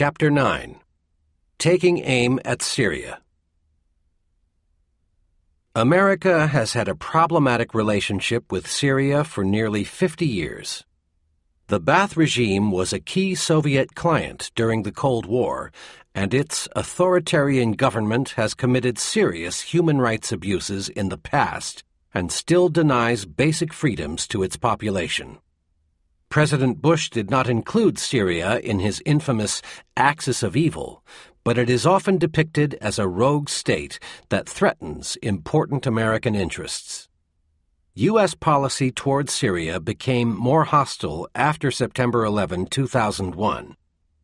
Chapter 9. Taking Aim at Syria. America has had a problematic relationship with Syria for nearly 50 years. The Ba'ath regime was a key Soviet client during the Cold War, and its authoritarian government has committed serious human rights abuses in the past and still denies basic freedoms to its population. President Bush did not include Syria in his infamous axis of evil, but it is often depicted as a rogue state that threatens important American interests. U.S. policy toward Syria became more hostile after September 11, 2001,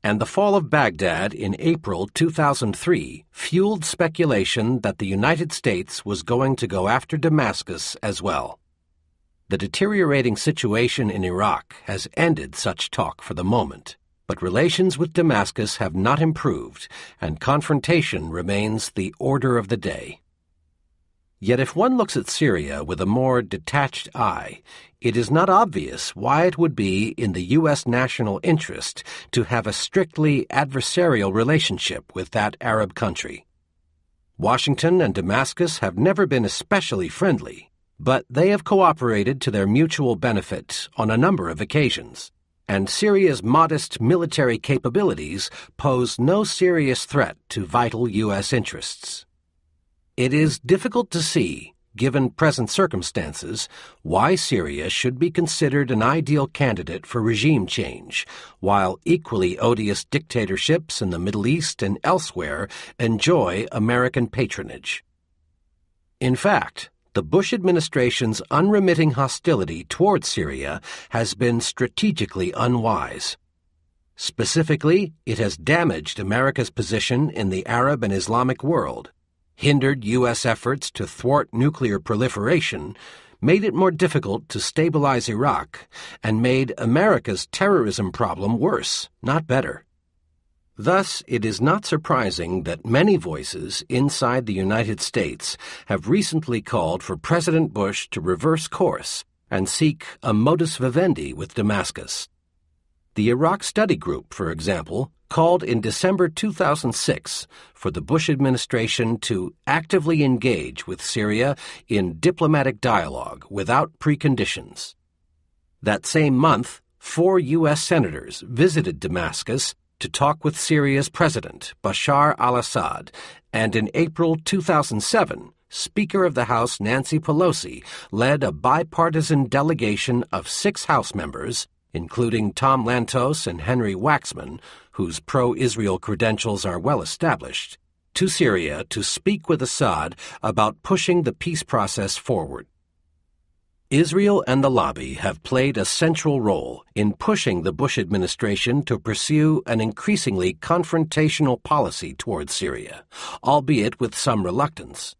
and the fall of Baghdad in April 2003 fueled speculation that the United States was going to go after Damascus as well. The deteriorating situation in Iraq has ended such talk for the moment, but relations with Damascus have not improved, and confrontation remains the order of the day. Yet if one looks at Syria with a more detached eye, it is not obvious why it would be in the U.S. national interest to have a strictly adversarial relationship with that Arab country. Washington and Damascus have never been especially friendly, but they have cooperated to their mutual benefit on a number of occasions, and Syria's modest military capabilities pose no serious threat to vital U.S. interests. It is difficult to see, given present circumstances, why Syria should be considered an ideal candidate for regime change, while equally odious dictatorships in the Middle East and elsewhere enjoy American patronage. In fact, the Bush administration's unremitting hostility toward Syria has been strategically unwise. Specifically, it has damaged America's position in the Arab and Islamic world, hindered U.S. efforts to thwart nuclear proliferation, made it more difficult to stabilize Iraq, and made America's terrorism problem worse, not better. Thus, it is not surprising that many voices inside the United States have recently called for President Bush to reverse course and seek a modus vivendi with Damascus. The Iraq Study Group, for example, called in December 2006 for the Bush administration to actively engage with Syria in diplomatic dialogue without preconditions. That same month, 4 U.S. senators visited Damascus to talk with Syria's president, Bashar al-Assad, and in April 2007, Speaker of the House Nancy Pelosi led a bipartisan delegation of 6 House members, including Tom Lantos and Henry Waxman, whose pro-Israel credentials are well established, to Syria to speak with Assad about pushing the peace process forward. Israel and the lobby have played a central role in pushing the Bush administration to pursue an increasingly confrontational policy towards Syria, albeit with some reluctance.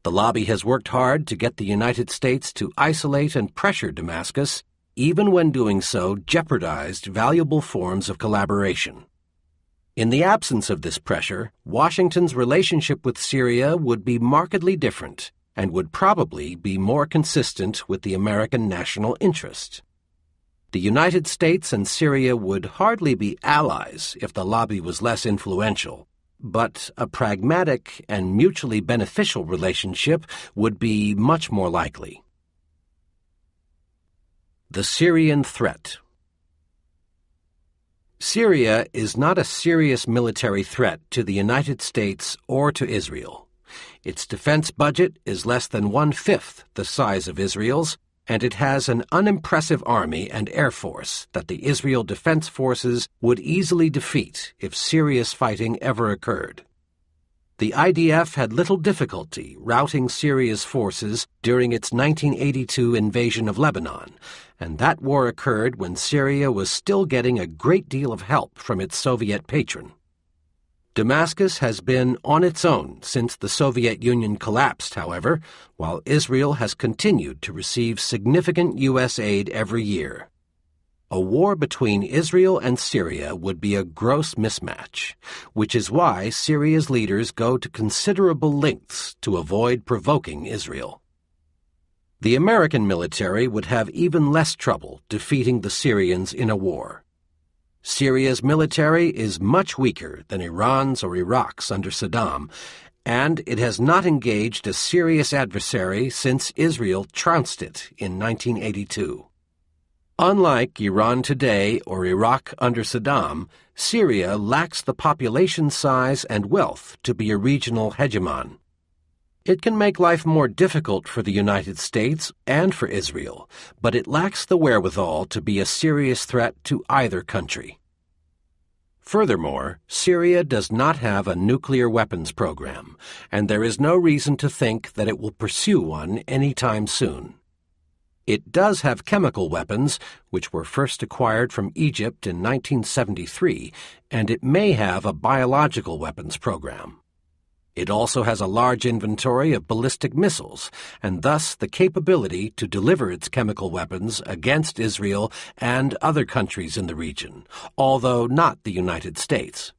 The lobby has worked hard to get the United States to isolate and pressure Damascus, even when doing so jeopardized valuable forms of collaboration. In the absence of this pressure, Washington's relationship with Syria would be markedly different and would probably be more consistent with the American national interest. The United States and Syria would hardly be allies if the lobby was less influential, but a pragmatic and mutually beneficial relationship would be much more likely. The Syrian threat. Syria is not a serious military threat to the United States or to Israel. Its defense budget is less than 1/5 the size of Israel's, and it has an unimpressive army and air force that the Israel Defense Forces would easily defeat if serious fighting ever occurred. The IDF had little difficulty routing Syria's forces during its 1982 invasion of Lebanon, and that war occurred when Syria was still getting a great deal of help from its Soviet patron. Damascus has been on its own since the Soviet Union collapsed, however, while Israel has continued to receive significant U.S. aid every year. A war between Israel and Syria would be a gross mismatch, which is why Syria's leaders go to considerable lengths to avoid provoking Israel. The American military would have even less trouble defeating the Syrians in a war. Syria's military is much weaker than Iran's or Iraq's under Saddam, and it has not engaged a serious adversary since Israel trounced it in 1982. Unlike Iran today or Iraq under Saddam, Syria lacks the population size and wealth to be a regional hegemon. It can make life more difficult for the United States and for Israel, but it lacks the wherewithal to be a serious threat to either country. Furthermore, Syria does not have a nuclear weapons program, and there is no reason to think that it will pursue one anytime soon. It does have chemical weapons, which were first acquired from Egypt in 1973, and it may have a biological weapons program. It also has a large inventory of ballistic missiles, and thus the capability to deliver its chemical weapons against Israel and other countries in the region, although not the United States.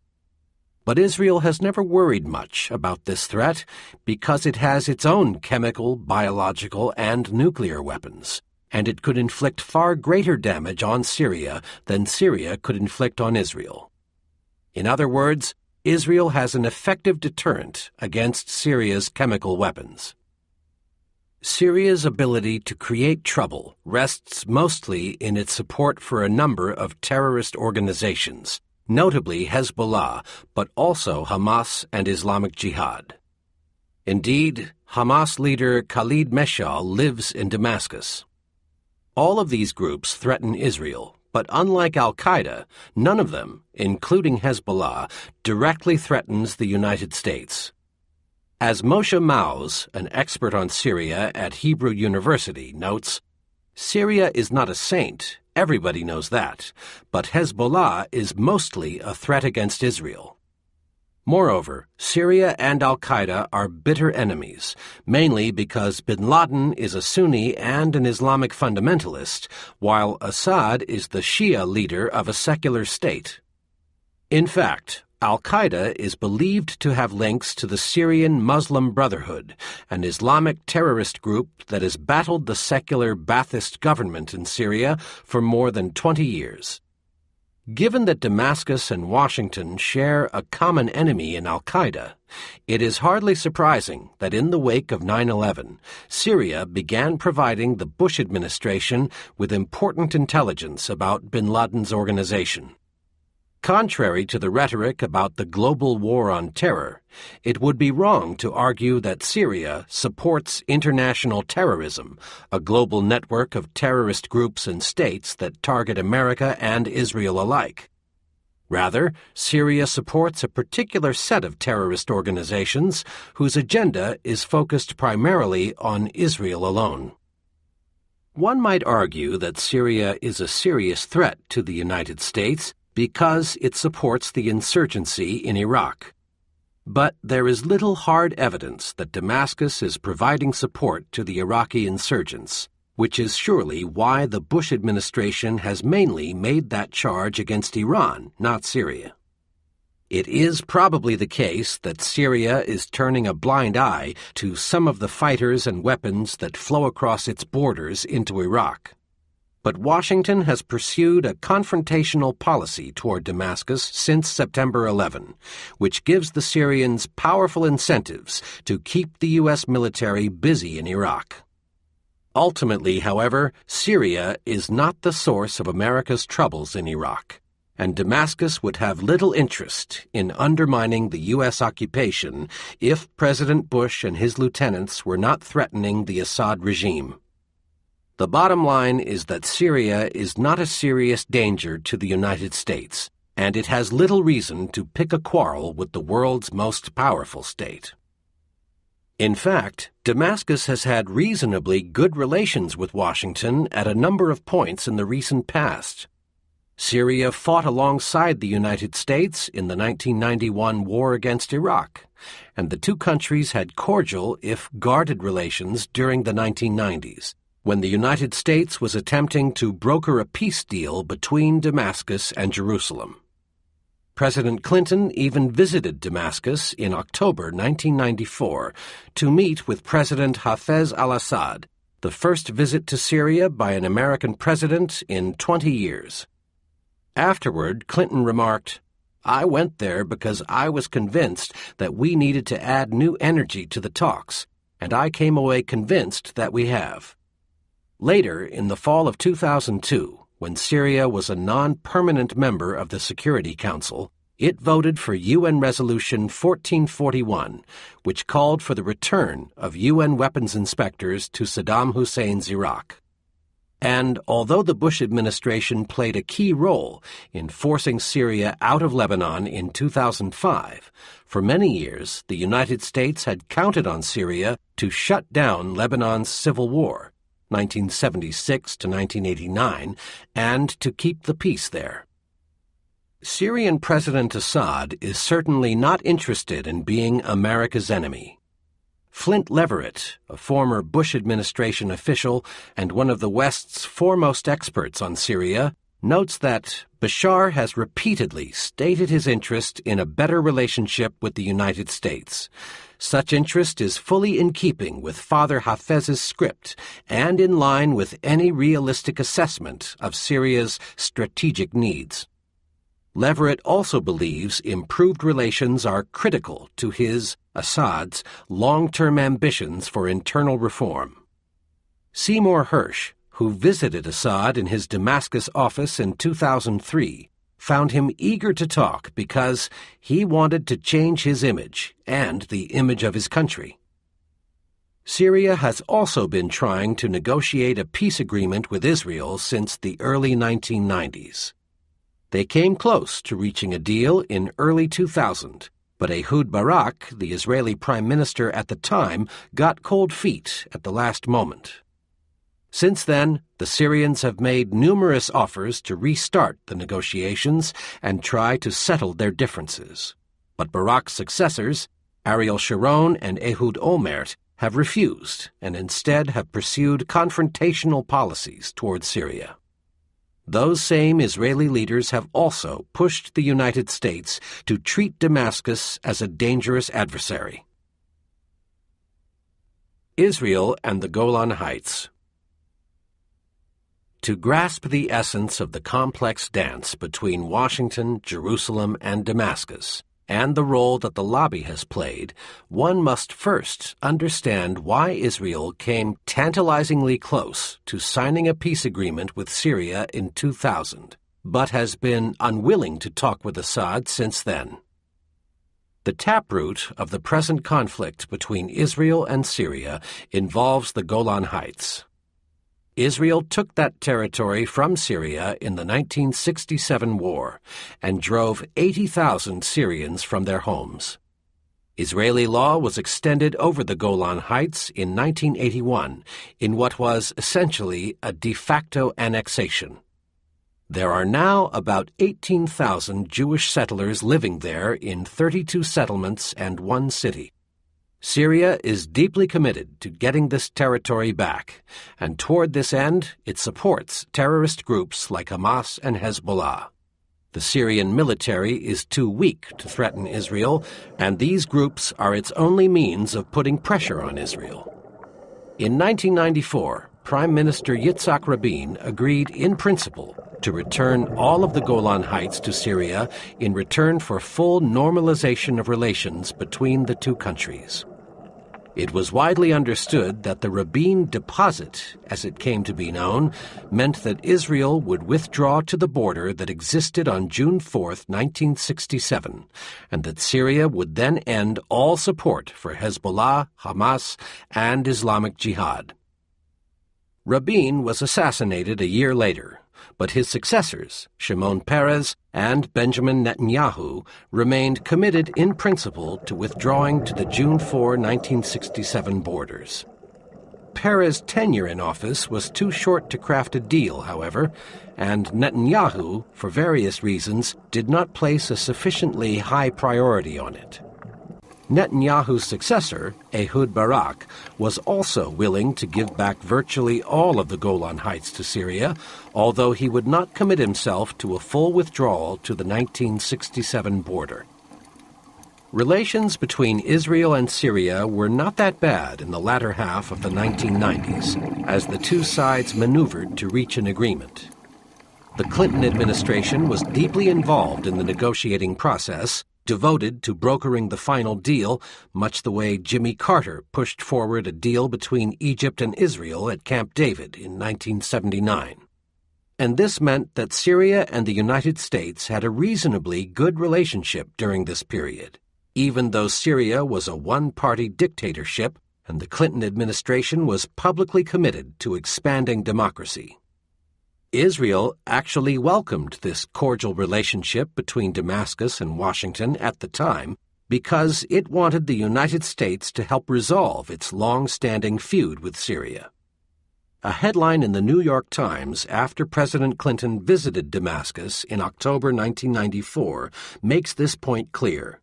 But Israel has never worried much about this threat because it has its own chemical, biological, and nuclear weapons, and it could inflict far greater damage on Syria than Syria could inflict on Israel. In other words, Israel has an effective deterrent against Syria's chemical weapons. Syria's ability to create trouble rests mostly in its support for a number of terrorist organizations, notably Hezbollah, but also Hamas and Islamic Jihad. Indeed, Hamas leader Khalid Meshal lives in Damascus. All of these groups threaten Israel, but unlike al-Qaeda, none of them, including Hezbollah, directly threatens the United States. As Moshe Maus, an expert on Syria at Hebrew University, notes, Syria is not a saint, everybody knows that, but Hezbollah is mostly a threat against Israel. Moreover, Syria and al-Qaeda are bitter enemies, mainly because bin Laden is a Sunni and an Islamic fundamentalist, while Assad is the Shia leader of a secular state. In fact, al-Qaeda is believed to have links to the Syrian Muslim Brotherhood, an Islamic terrorist group that has battled the secular Ba'athist government in Syria for more than 20 years. Given that Damascus and Washington share a common enemy in al-Qaeda, it is hardly surprising that in the wake of 9/11, Syria began providing the Bush administration with important intelligence about bin Laden's organization. Contrary to the rhetoric about the global war on terror, it would be wrong to argue that Syria supports international terrorism, a global network of terrorist groups and states that target America and Israel alike. Rather, Syria supports a particular set of terrorist organizations whose agenda is focused primarily on Israel alone. One might argue that Syria is a serious threat to the United States because it supports the insurgency in Iraq. But there is little hard evidence that Damascus is providing support to the Iraqi insurgents, which is surely why the Bush administration has mainly made that charge against Iran, not Syria. It is probably the case that Syria is turning a blind eye to some of the fighters and weapons that flow across its borders into Iraq. But Washington has pursued a confrontational policy toward Damascus since September 11, which gives the Syrians powerful incentives to keep the U.S. military busy in Iraq. Ultimately, however, Syria is not the source of America's troubles in Iraq, and Damascus would have little interest in undermining the U.S. occupation if President Bush and his lieutenants were not threatening the Assad regime. The bottom line is that Syria is not a serious danger to the United States, and it has little reason to pick a quarrel with the world's most powerful state. In fact, Damascus has had reasonably good relations with Washington at a number of points in the recent past. Syria fought alongside the United States in the 1991 war against Iraq, and the two countries had cordial, if guarded, relations during the 1990s. When the United States was attempting to broker a peace deal between Damascus and Jerusalem. President Clinton even visited Damascus in October 1994 to meet with President Hafez al-Assad, the first visit to Syria by an American president in 20 years. Afterward, Clinton remarked, "I went there because I was convinced that we needed to add new energy to the talks, and I came away convinced that we have." Later, in the fall of 2002, when Syria was a non-permanent member of the Security Council, it voted for UN Resolution 1441, which called for the return of UN weapons inspectors to Saddam Hussein's Iraq. And although the Bush administration played a key role in forcing Syria out of Lebanon in 2005, for many years the United States had counted on Syria to shut down Lebanon's civil war, 1976 to 1989, and to keep the peace there. Syrian President Assad is certainly not interested in being America's enemy. Flint Leverett, a former Bush administration official and one of the West's foremost experts on Syria, notes that Bashar has repeatedly stated his interest in a better relationship with the United States. Such interest is fully in keeping with Father Hafez's script and in line with any realistic assessment of Syria's strategic needs. Leverett also believes improved relations are critical to his, Assad's, long-term ambitions for internal reform. Seymour Hersh, who visited Assad in his Damascus office in 2003, found him eager to talk because he wanted to change his image and the image of his country. Syria has also been trying to negotiate a peace agreement with Israel since the early 1990s. They came close to reaching a deal in early 2000, but Ehud Barak, the Israeli prime minister at the time, got cold feet at the last moment. Since then, the Syrians have made numerous offers to restart the negotiations and try to settle their differences. But Barak's successors, Ariel Sharon and Ehud Olmert, have refused and instead have pursued confrontational policies toward Syria. Those same Israeli leaders have also pushed the United States to treat Damascus as a dangerous adversary. Israel and the Golan Heights. To grasp the essence of the complex dance between Washington, Jerusalem, and Damascus, and the role that the lobby has played, one must first understand why Israel came tantalizingly close to signing a peace agreement with Syria in 2000, but has been unwilling to talk with Assad since then. The taproot of the present conflict between Israel and Syria involves the Golan Heights. Israel took that territory from Syria in the 1967 war and drove 80,000 Syrians from their homes. Israeli law was extended over the Golan Heights in 1981 in what was essentially a de facto annexation. There are now about 18,000 Jewish settlers living there in 32 settlements and one city. Syria is deeply committed to getting this territory back, and toward this end, it supports terrorist groups like Hamas and Hezbollah. The Syrian military is too weak to threaten Israel, and these groups are its only means of putting pressure on Israel. In 1994, Prime Minister Yitzhak Rabin agreed in principle to return all of the Golan Heights to Syria in return for full normalization of relations between the two countries. It was widely understood that the Rabin deposit, as it came to be known, meant that Israel would withdraw to the border that existed on June 4, 1967, and that Syria would then end all support for Hezbollah, Hamas, and Islamic Jihad. Rabin was assassinated a year later, but his successors, Shimon Peres and Benjamin Netanyahu, remained committed in principle to withdrawing to the June 4, 1967 borders. Peres' tenure in office was too short to craft a deal, however, and Netanyahu, for various reasons, did not place a sufficiently high priority on it. Netanyahu's successor, Ehud Barak, was also willing to give back virtually all of the Golan Heights to Syria, although he would not commit himself to a full withdrawal to the 1967 border. Relations between Israel and Syria were not that bad in the latter half of the 1990s, as the two sides maneuvered to reach an agreement. The Clinton administration was deeply involved in the negotiating process, devoted to brokering the final deal, much the way Jimmy Carter pushed forward a deal between Egypt and Israel at Camp David in 1979. And this meant that Syria and the United States had a reasonably good relationship during this period, even though Syria was a one-party dictatorship and the Clinton administration was publicly committed to expanding democracy. Israel actually welcomed this cordial relationship between Damascus and Washington at the time because it wanted the United States to help resolve its long-standing feud with Syria. A headline in the New York Times after President Clinton visited Damascus in October 1994 makes this point clear.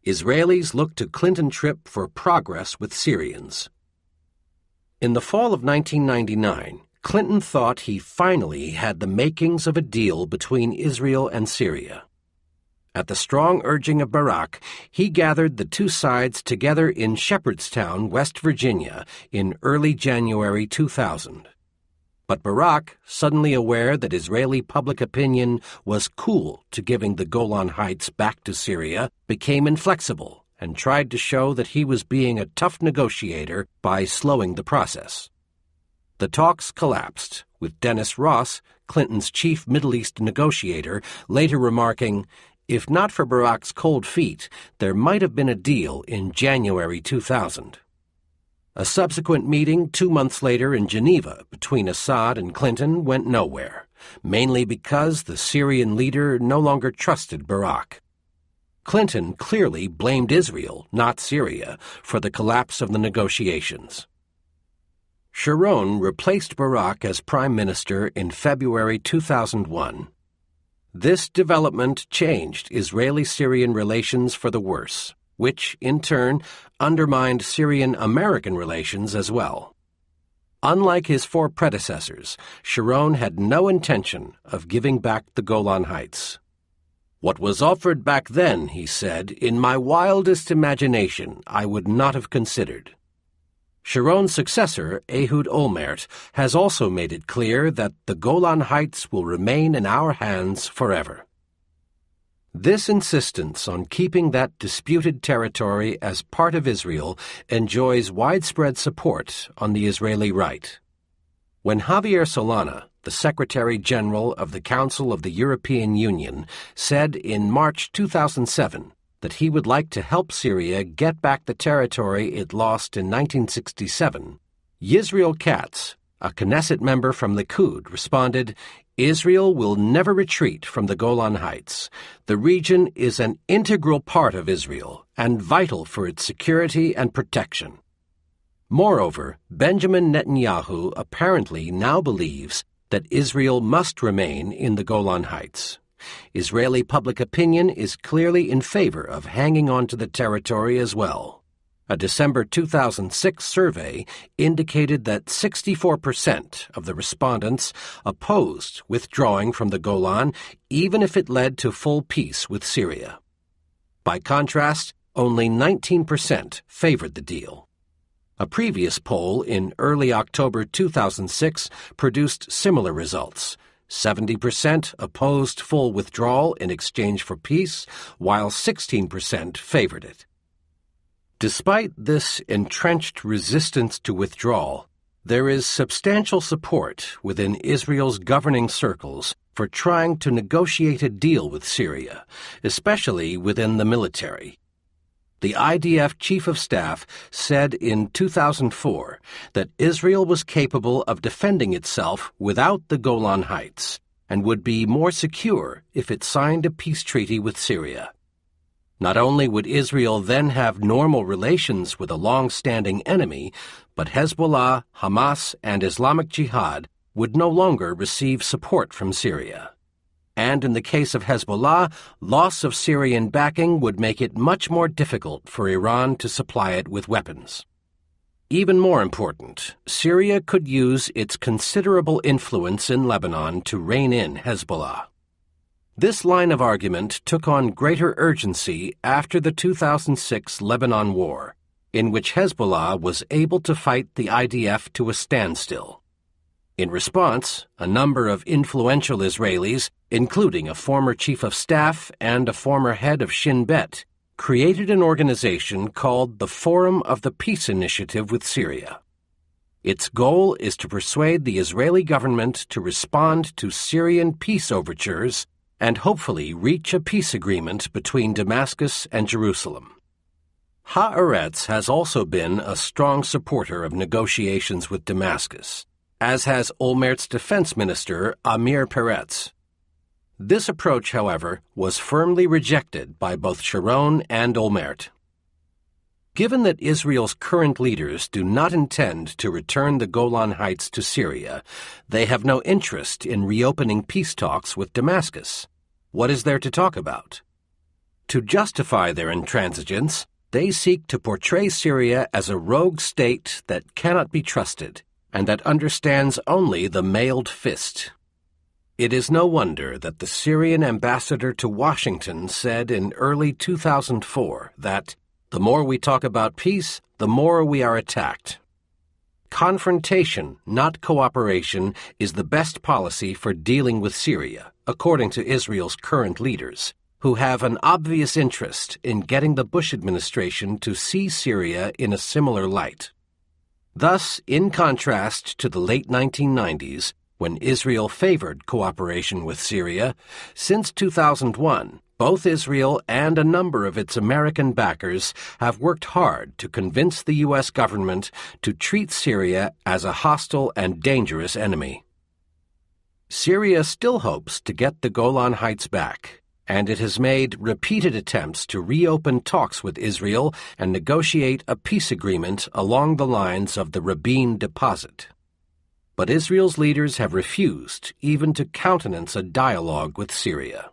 Israelis look to Clinton trip for progress with Syrians. In the fall of 1999, Clinton thought he finally had the makings of a deal between Israel and Syria. At the strong urging of Barak, he gathered the two sides together in Shepherdstown, West Virginia, in early January 2000. But Barak, suddenly aware that Israeli public opinion was cool to giving the Golan Heights back to Syria, became inflexible and tried to show that he was being a tough negotiator by slowing the process. The talks collapsed, with Dennis Ross, Clinton's chief Middle East negotiator, later remarking, "If not for Barak's cold feet, there might have been a deal in January 2000. A subsequent meeting 2 months later in Geneva between Assad and Clinton went nowhere, mainly because the Syrian leader no longer trusted Barak. Clinton clearly blamed Israel, not Syria, for the collapse of the negotiations. Sharon replaced Barak as prime minister in February 2001. This development changed Israeli-Syrian relations for the worse, which, in turn, undermined Syrian-American relations as well. Unlike his four predecessors, Sharon had no intention of giving back the Golan Heights. "What was offered back then," he said, "in my wildest imagination I would not have considered." Sharon's successor, Ehud Olmert, has also made it clear that the Golan Heights will remain in our hands forever. This insistence on keeping that disputed territory as part of Israel enjoys widespread support on the Israeli right. When Javier Solana, the Secretary General of the Council of the European Union, said in March 2007 that he would like to help Syria get back the territory it lost in 1967, Yisrael Katz, a Knesset member from Likud, responded, "Israel will never retreat from the Golan Heights. The region is an integral part of Israel and vital for its security and protection." Moreover, Benjamin Netanyahu apparently now believes that Israel must remain in the Golan Heights. Israeli public opinion is clearly in favor of hanging on to the territory as well. A December 2006 survey indicated that 64% of the respondents opposed withdrawing from the Golan, even if it led to full peace with Syria. By contrast, only 19% favored the deal. A previous poll in early October 2006 produced similar results. 70% opposed full withdrawal in exchange for peace, while 16% favored it. Despite this entrenched resistance to withdrawal, there is substantial support within Israel's governing circles for trying to negotiate a deal with Syria, especially within the military. The IDF Chief of Staff said in 2004 that Israel was capable of defending itself without the Golan Heights and would be more secure if it signed a peace treaty with Syria. Not only would Israel then have normal relations with a long-standing enemy, but Hezbollah, Hamas, and Islamic Jihad would no longer receive support from Syria. And in the case of Hezbollah, loss of Syrian backing would make it much more difficult for Iran to supply it with weapons. Even more important, Syria could use its considerable influence in Lebanon to rein in Hezbollah. This line of argument took on greater urgency after the 2006 Lebanon War, in which Hezbollah was able to fight the IDF to a standstill. In response, a number of influential Israelis, including a former chief of staff and a former head of Shin Bet, created an organization called the Forum of the Peace Initiative with Syria. Its goal is to persuade the Israeli government to respond to Syrian peace overtures and hopefully reach a peace agreement between Damascus and Jerusalem. Haaretz has also been a strong supporter of negotiations with Damascus, as has Olmert's defense minister Amir Peretz. This approach, however, was firmly rejected by both Sharon and Olmert. Given that Israel's current leaders do not intend to return the Golan Heights to Syria, they have no interest in reopening peace talks with Damascus. What is there to talk about? To justify their intransigence, they seek to portray Syria as a rogue state that cannot be trusted and that understands only the mailed fist. It is no wonder that the Syrian ambassador to Washington said in early 2004 that, "The more we talk about peace, the more we are attacked." Confrontation, not cooperation, is the best policy for dealing with Syria, according to Israel's current leaders, who have an obvious interest in getting the Bush administration to see Syria in a similar light. Thus, in contrast to the late 1990s, when Israel favored cooperation with Syria, since 2001, both Israel and a number of its American backers have worked hard to convince the U.S. government to treat Syria as a hostile and dangerous enemy. Syria still hopes to get the Golan Heights back, and it has made repeated attempts to reopen talks with Israel and negotiate a peace agreement along the lines of the Rabin Deposit. But Israel's leaders have refused even to countenance a dialogue with Syria.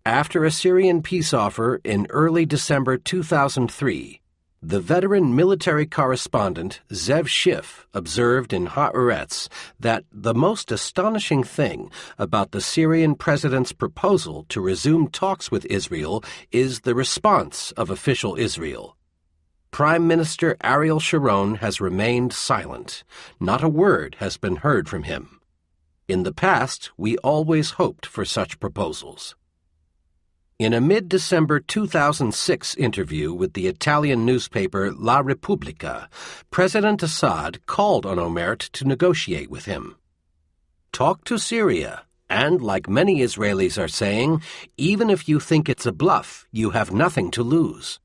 After a Syrian peace offer in early December 2003, the veteran military correspondent Zev Schiff observed in Haaretz that the most astonishing thing about the Syrian president's proposal to resume talks with Israel is the response of official Israel. Prime Minister Ariel Sharon has remained silent. Not a word has been heard from him. In the past, we always hoped for such proposals. In a mid-December 2006 interview with the Italian newspaper La Repubblica, President Assad called on Olmert to negotiate with him. Talk to Syria, and like many Israelis are saying, even if you think it's a bluff, you have nothing to lose.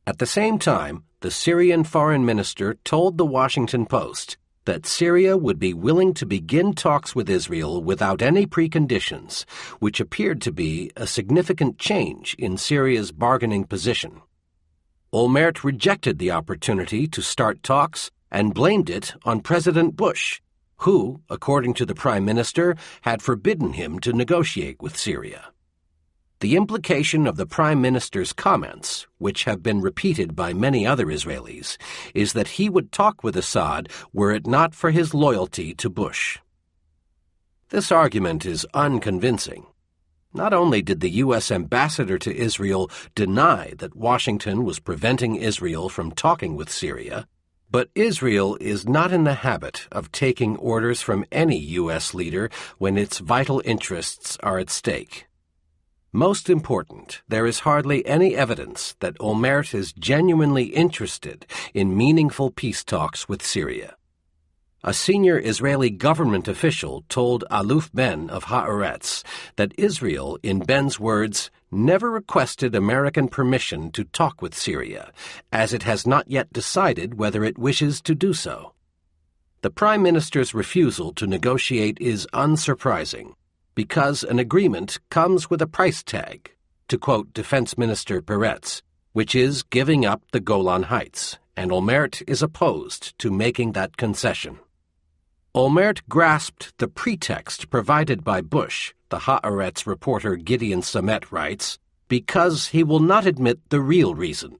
At the same time, the Syrian foreign minister told the Washington Post that Syria would be willing to begin talks with Israel without any preconditions, which appeared to be a significant change in Syria's bargaining position. Olmert rejected the opportunity to start talks and blamed it on President Bush, who, according to the Prime Minister, had forbidden him to negotiate with Syria. The implication of the Prime Minister's comments, which have been repeated by many other Israelis, is that he would talk with Assad were it not for his loyalty to Bush. This argument is unconvincing. Not only did the U.S. ambassador to Israel deny that Washington was preventing Israel from talking with Syria, but Israel is not in the habit of taking orders from any U.S. leader when its vital interests are at stake. Most important, there is hardly any evidence that Olmert is genuinely interested in meaningful peace talks with Syria. A senior Israeli government official told Aluf Ben of Haaretz that Israel, in Ben's words, never requested American permission to talk with Syria, as it has not yet decided whether it wishes to do so. The Prime Minister's refusal to negotiate is unsurprising, because an agreement comes with a price tag, to quote Defense Minister Peretz, which is giving up the Golan Heights, and Olmert is opposed to making that concession. Olmert grasped the pretext provided by Bush, the Haaretz reporter Gideon Samet writes, because he will not admit the real reason.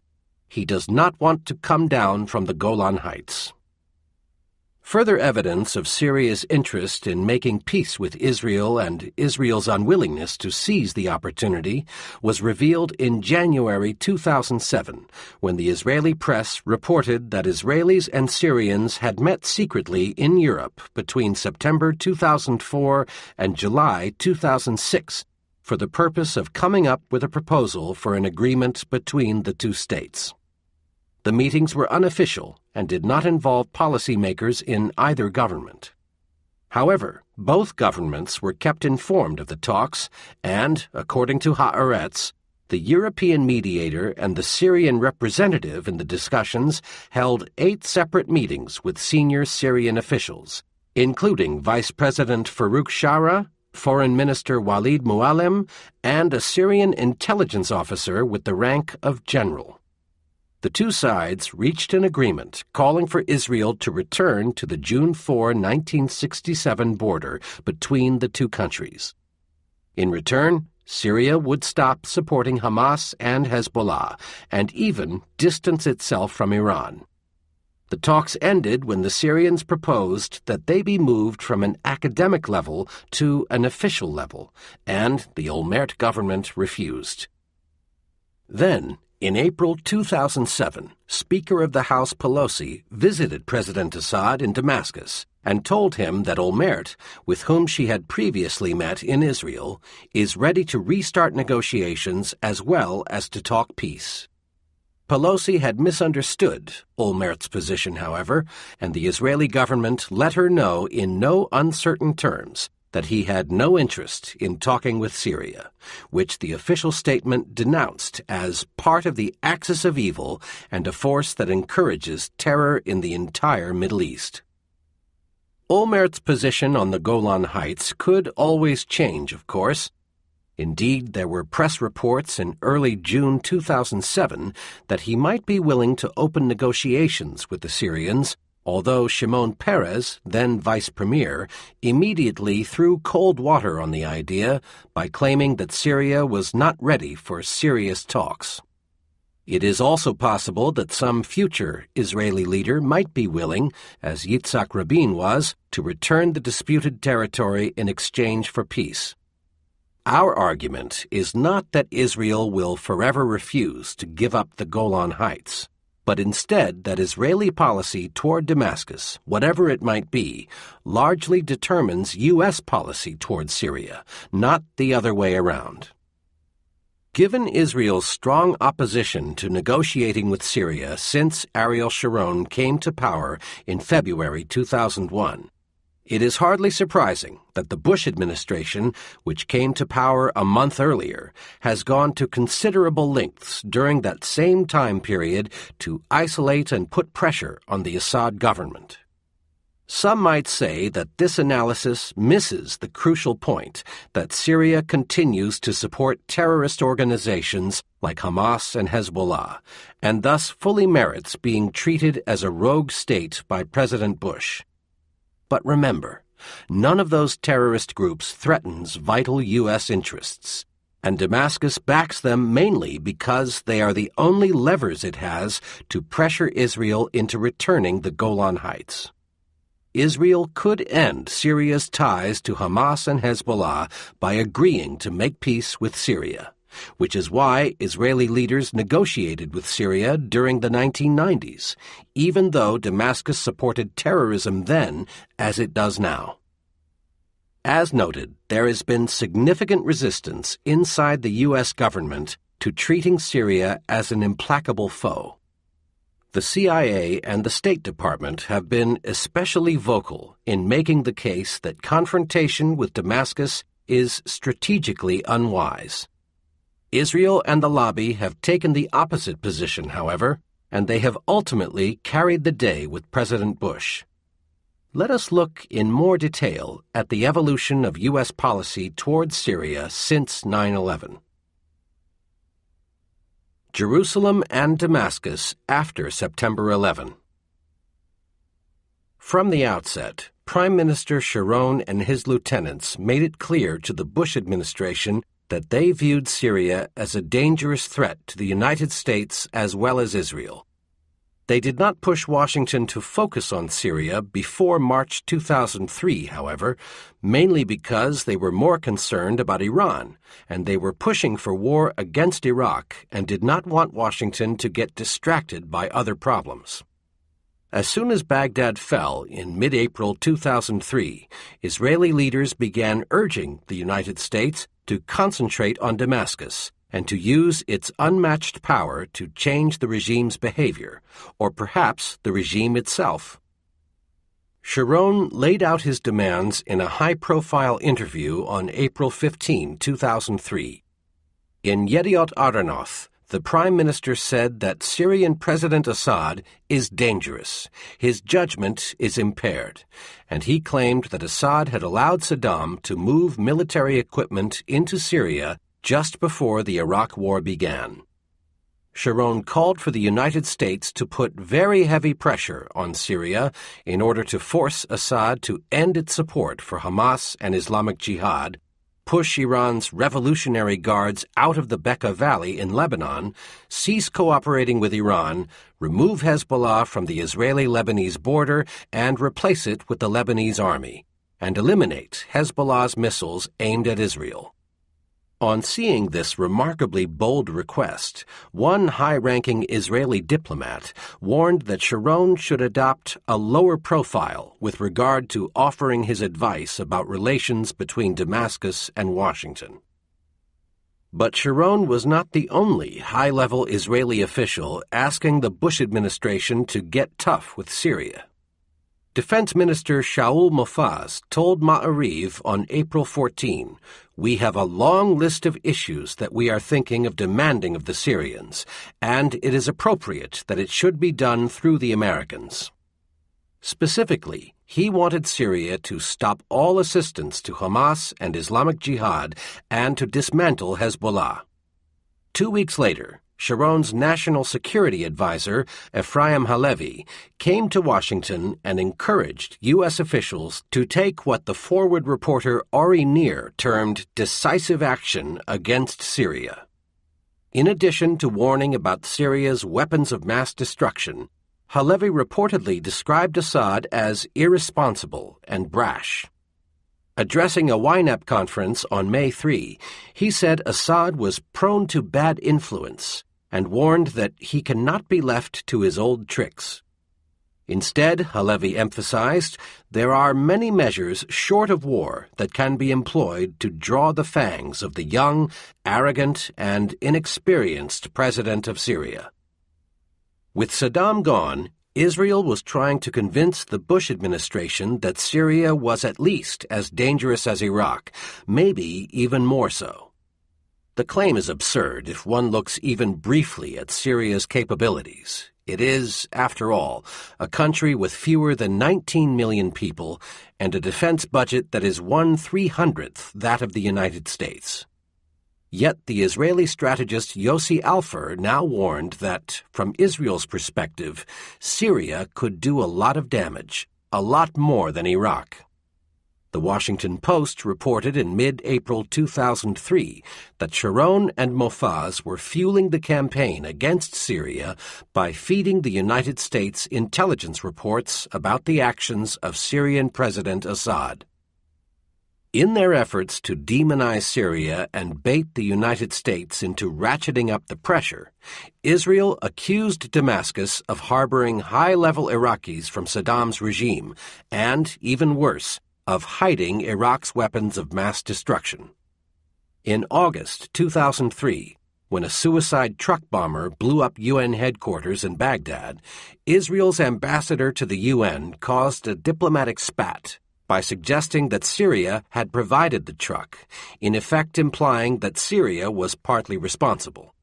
He does not want to come down from the Golan Heights. Further evidence of Syria's interest in making peace with Israel and Israel's unwillingness to seize the opportunity was revealed in January 2007, when the Israeli press reported that Israelis and Syrians had met secretly in Europe between September 2004 and July 2006 for the purpose of coming up with a proposal for an agreement between the two states. The meetings were unofficial and did not involve policymakers in either government. However, both governments were kept informed of the talks and, according to Haaretz, the European mediator and the Syrian representative in the discussions held 8 separate meetings with senior Syrian officials, including Vice President Farouk Shara, Foreign Minister Walid Mualem, and a Syrian intelligence officer with the rank of general. The two sides reached an agreement calling for Israel to return to the June 4, 1967 border between the two countries. In return, Syria would stop supporting Hamas and Hezbollah and even distance itself from Iran. The talks ended when the Syrians proposed that they be moved from an academic level to an official level, and the Olmert government refused. Then, in April 2007, Speaker of the House Pelosi visited President Assad in Damascus and told him that Olmert, with whom she had previously met in Israel, is ready to restart negotiations as well as to talk peace. Pelosi had misunderstood Olmert's position, however, and the Israeli government let her know in no uncertain terms that he had no interest in talking with Syria, which the official statement denounced as part of the axis of evil and a force that encourages terror in the entire Middle East. Olmert's position on the Golan Heights could always change, of course. Indeed, there were press reports in early June 2007 that he might be willing to open negotiations with the Syrians, although Shimon Peres, then vice premier, immediately threw cold water on the idea by claiming that Syria was not ready for serious talks. It is also possible that some future Israeli leader might be willing, as Yitzhak Rabin was, to return the disputed territory in exchange for peace. Our argument is not that Israel will forever refuse to give up the Golan Heights, but instead that Israeli policy toward Damascus, whatever it might be, largely determines U.S. policy toward Syria, not the other way around. Given Israel's strong opposition to negotiating with Syria since Ariel Sharon came to power in February 2001, it is hardly surprising that the Bush administration, which came to power a month earlier, has gone to considerable lengths during that same time period to isolate and put pressure on the Assad government. Some might say that this analysis misses the crucial point that Syria continues to support terrorist organizations like Hamas and Hezbollah, and thus fully merits being treated as a rogue state by President Bush. But remember, none of those terrorist groups threatens vital U.S. interests, and Damascus backs them mainly because they are the only levers it has to pressure Israel into returning the Golan Heights. Israel could end Syria's ties to Hamas and Hezbollah by agreeing to make peace with Syria, which is why Israeli leaders negotiated with Syria during the 1990s, even though Damascus supported terrorism then as it does now. As noted, there has been significant resistance inside the U.S. government to treating Syria as an implacable foe. The CIA and the State Department have been especially vocal in making the case that confrontation with Damascus is strategically unwise. Israel and the lobby have taken the opposite position, however, and they have ultimately carried the day with President Bush. Let us look in more detail at the evolution of U.S. policy toward Syria since 9/11. Jerusalem and Damascus after September 11. From the outset, Prime Minister Sharon and his lieutenants made it clear to the Bush administration that they viewed Syria as a dangerous threat to the United States as well as Israel. They did not push Washington to focus on Syria before March 2003, however, mainly because they were more concerned about Iran, and they were pushing for war against Iraq and did not want Washington to get distracted by other problems. As soon as Baghdad fell in mid-April 2003, Israeli leaders began urging the United States to concentrate on Damascus and to use its unmatched power to change the regime's behavior, or perhaps the regime itself. Sharon laid out his demands in a high-profile interview on April 15, 2003. In Yediot Ahronoth, the Prime Minister said that Syrian President Assad is dangerous, his judgment is impaired, and he claimed that Assad had allowed Saddam to move military equipment into Syria just before the Iraq War began. Sharon called for the United States to put very heavy pressure on Syria in order to force Assad to end its support for Hamas and Islamic Jihad, push Iran's Revolutionary Guards out of the Bekaa Valley in Lebanon, cease cooperating with Iran, remove Hezbollah from the Israeli-Lebanese border and replace it with the Lebanese army, and eliminate Hezbollah's missiles aimed at Israel. On seeing this remarkably bold request, one high-ranking Israeli diplomat warned that Sharon should adopt a lower profile with regard to offering his advice about relations between Damascus and Washington. But Sharon was not the only high-level Israeli official asking the Bush administration to get tough with Syria. Defense Minister Shaul Mofaz told Ma'ariv on April 14, "We have a long list of issues that we are thinking of demanding of the Syrians, and it is appropriate that it should be done through the Americans." Specifically, he wanted Syria to stop all assistance to Hamas and Islamic Jihad and to dismantle Hezbollah. 2 weeks later, Sharon's national security advisor, Ephraim Halevi, came to Washington and encouraged U.S. officials to take what the Forward reporter Ari Nir termed decisive action against Syria. In addition to warning about Syria's weapons of mass destruction, Halevi reportedly described Assad as irresponsible and brash. Addressing a YNAP conference on May 3, he said Assad was prone to bad influence and warned that he cannot be left to his old tricks. Instead, Halevi emphasized, there are many measures short of war that can be employed to draw the fangs of the young, arrogant, and inexperienced president of Syria. With Saddam gone, Israel was trying to convince the Bush administration that Syria was at least as dangerous as Iraq, maybe even more so. The claim is absurd if one looks even briefly at Syria's capabilities. It is, after all, a country with fewer than 19 million people and a defense budget that is 1/300th that of the United States. Yet the Israeli strategist Yossi Alfer now warned that, from Israel's perspective, Syria could do a lot of damage, a lot more than Iraq. The Washington Post reported in mid-April 2003 that Sharon and Mofaz were fueling the campaign against Syria by feeding the United States intelligence reports about the actions of Syrian President Assad. In their efforts to demonize Syria and bait the United States into ratcheting up the pressure, Israel accused Damascus of harboring high-level Iraqis from Saddam's regime and, even worse, of hiding Iraq's weapons of mass destruction. In August 2003, when a suicide truck bomber blew up UN headquarters in Baghdad, Israel's ambassador to the UN caused a diplomatic spat by suggesting that Syria had provided the truck, in effect implying that Syria was partly responsible.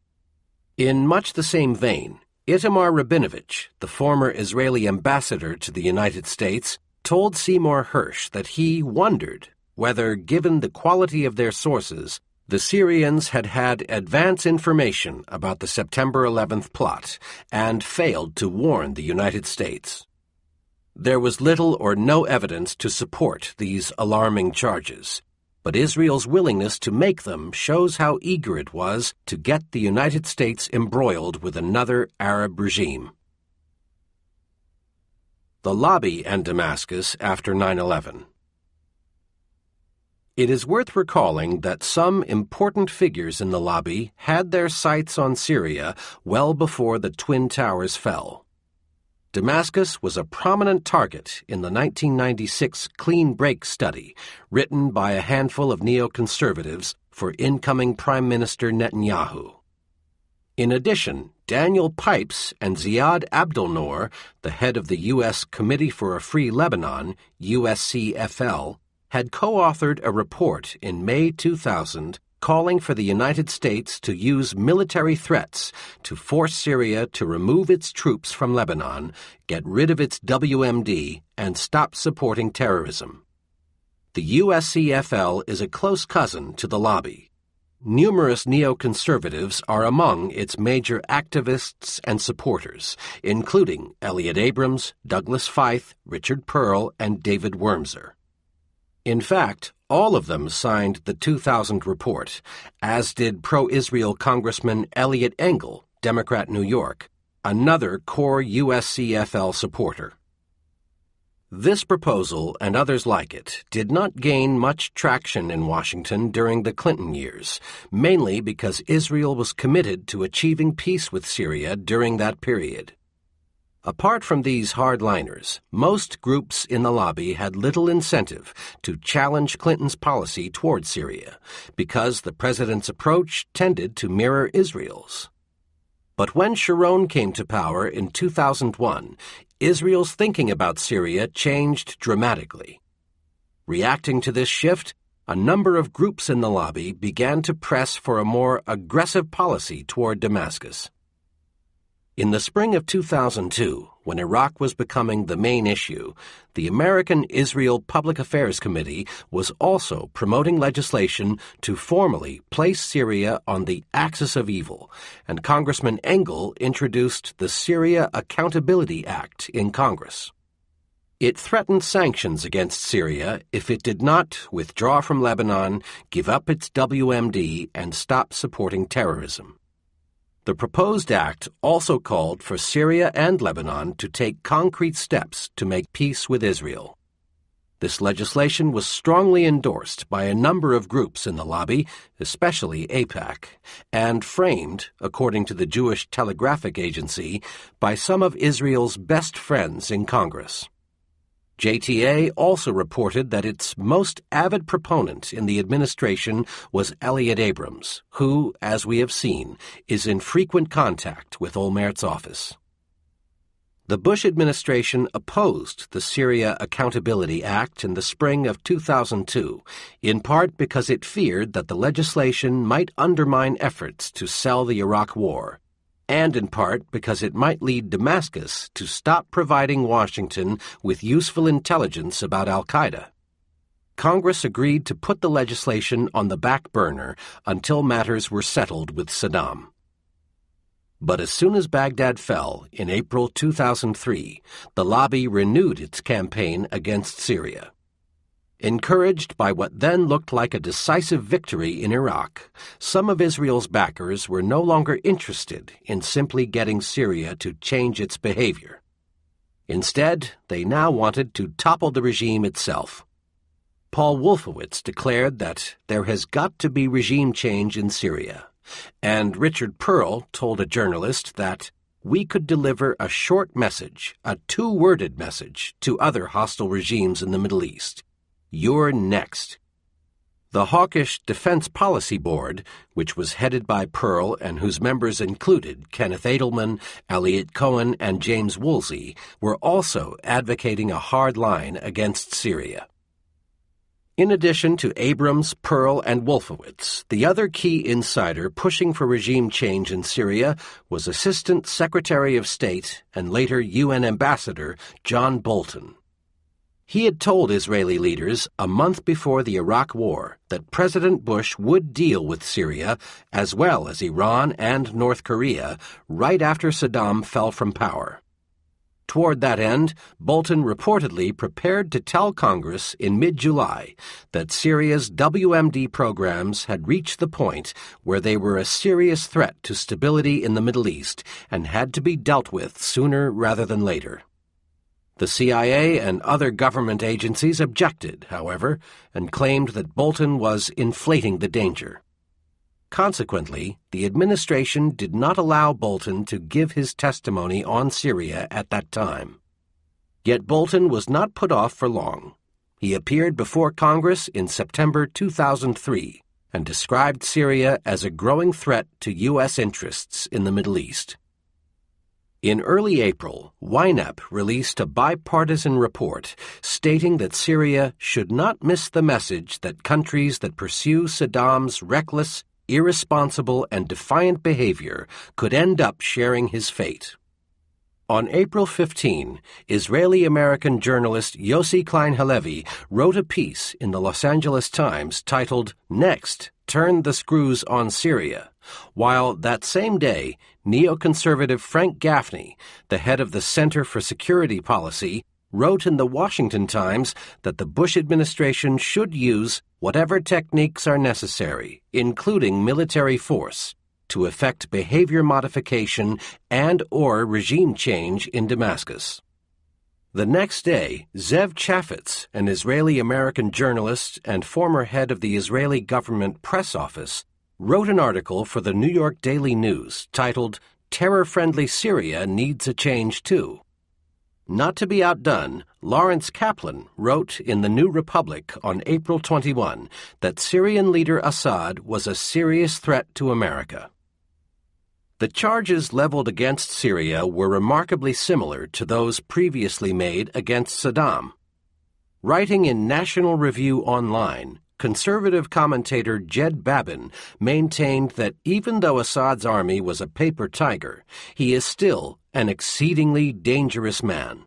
In much the same vein, Itamar Rabinovich, the former Israeli ambassador to the United States, told Seymour Hersh that he wondered whether, given the quality of their sources, the Syrians had had advance information about the September 11th plot and failed to warn the United States. There was little or no evidence to support these alarming charges, but Israel's willingness to make them shows how eager it was to get the United States embroiled with another Arab regime. The Lobby and Damascus after 9/11. It is worth recalling that some important figures in the lobby had their sights on Syria well before the Twin Towers fell. Damascus was a prominent target in the 1996 Clean Break study written by a handful of neoconservatives for incoming Prime Minister Netanyahu. In addition, Daniel Pipes and Ziad Abdelnour, the head of the U.S. Committee for a Free Lebanon, USCFL, had co-authored a report in May 2000 calling for the United States to use military threats to force Syria to remove its troops from Lebanon, get rid of its WMD, and stop supporting terrorism. The USCFL is a close cousin to the lobby. Numerous neoconservatives are among its major activists and supporters, including Elliot Abrams, Douglas Feith, Richard Perle, and David Wormser. In fact, all of them signed the 2000 report, as did pro-Israel Congressman Eliot Engel, Democrat New York, another core USCFL supporter. This proposal and others like it did not gain much traction in Washington during the Clinton years, mainly because Israel was committed to achieving peace with Syria during that period. Apart from these hardliners, most groups in the lobby had little incentive to challenge Clinton's policy toward Syria, because the president's approach tended to mirror Israel's. But when Sharon came to power in 2001, Israel's thinking about Syria changed dramatically. Reacting to this shift, a number of groups in the lobby began to press for a more aggressive policy toward Damascus. In the spring of 2002, when Iraq was becoming the main issue, the American Israel Public Affairs Committee was also promoting legislation to formally place Syria on the axis of evil, and Congressman Engel introduced the Syria Accountability Act in Congress. It threatened sanctions against Syria if it did not withdraw from Lebanon, give up its WMD, and stop supporting terrorism. The proposed act also called for Syria and Lebanon to take concrete steps to make peace with Israel. This legislation was strongly endorsed by a number of groups in the lobby, especially Aipac, and framed, according to the Jewish Telegraphic Agency, by some of Israel's best friends in Congress. JTA also reported that its most avid proponent in the administration was Elliot Abrams, who, as we have seen, is in frequent contact with Olmert's office. The Bush administration opposed the Syria Accountability Act in the spring of 2002, in part because it feared that the legislation might undermine efforts to sell the Iraq War, and in part because it might lead Damascus to stop providing Washington with useful intelligence about al-Qaeda. Congress agreed to put the legislation on the back burner until matters were settled with Saddam. But as soon as Baghdad fell in April 2003, the lobby renewed its campaign against Syria. Encouraged by what then looked like a decisive victory in Iraq, some of Israel's backers were no longer interested in simply getting Syria to change its behavior. Instead, they now wanted to topple the regime itself. Paul Wolfowitz declared that there has got to be regime change in Syria, and Richard Perle told a journalist that we could deliver a short message, a two-worded message, to other hostile regimes in the Middle East. You're next. The hawkish Defense Policy Board, which was headed by Perle and whose members included Kenneth Edelman, Elliot Cohen, and James Woolsey, were also advocating a hard line against Syria. In addition to Abrams, Perle, and Wolfowitz, the other key insider pushing for regime change in Syria was Assistant Secretary of State and later UN Ambassador John Bolton. He had told Israeli leaders a month before the Iraq War that President Bush would deal with Syria, as well as Iran and North Korea, right after Saddam fell from power. Toward that end, Bolton reportedly prepared to tell Congress in mid-July that Syria's WMD programs had reached the point where they were a serious threat to stability in the Middle East and had to be dealt with sooner rather than later. The CIA and other government agencies objected, however, and claimed that Bolton was inflating the danger. Consequently, the administration did not allow Bolton to give his testimony on Syria at that time. Yet Bolton was not put off for long. He appeared before Congress in September 2003 and described Syria as a growing threat to U.S. interests in the Middle East. In early April, YNAP released a bipartisan report stating that Syria should not miss the message that countries that pursue Saddam's reckless, irresponsible, and defiant behavior could end up sharing his fate. On April 15, Israeli-American journalist Yossi Klein Halevi wrote a piece in the Los Angeles Times titled, "Next, Turn the Screws on Syria," while that same day, neoconservative Frank Gaffney, the head of the Center for Security Policy, wrote in the Washington Times that the Bush administration should use whatever techniques are necessary, including military force, to effect behavior modification and/or regime change in Damascus. The next day, Zev Chafetz, an Israeli-American journalist and former head of the Israeli government press office, wrote an article for the New York Daily News titled, "Terror-Friendly Syria Needs a Change Too." Not to be outdone, Lawrence Kaplan wrote in the New Republic on April 21 that Syrian leader Assad was a serious threat to America. The charges leveled against Syria were remarkably similar to those previously made against Saddam. Writing in National Review Online, conservative commentator Jed Babin maintained that even though Assad's army was a paper tiger, he is still an exceedingly dangerous man.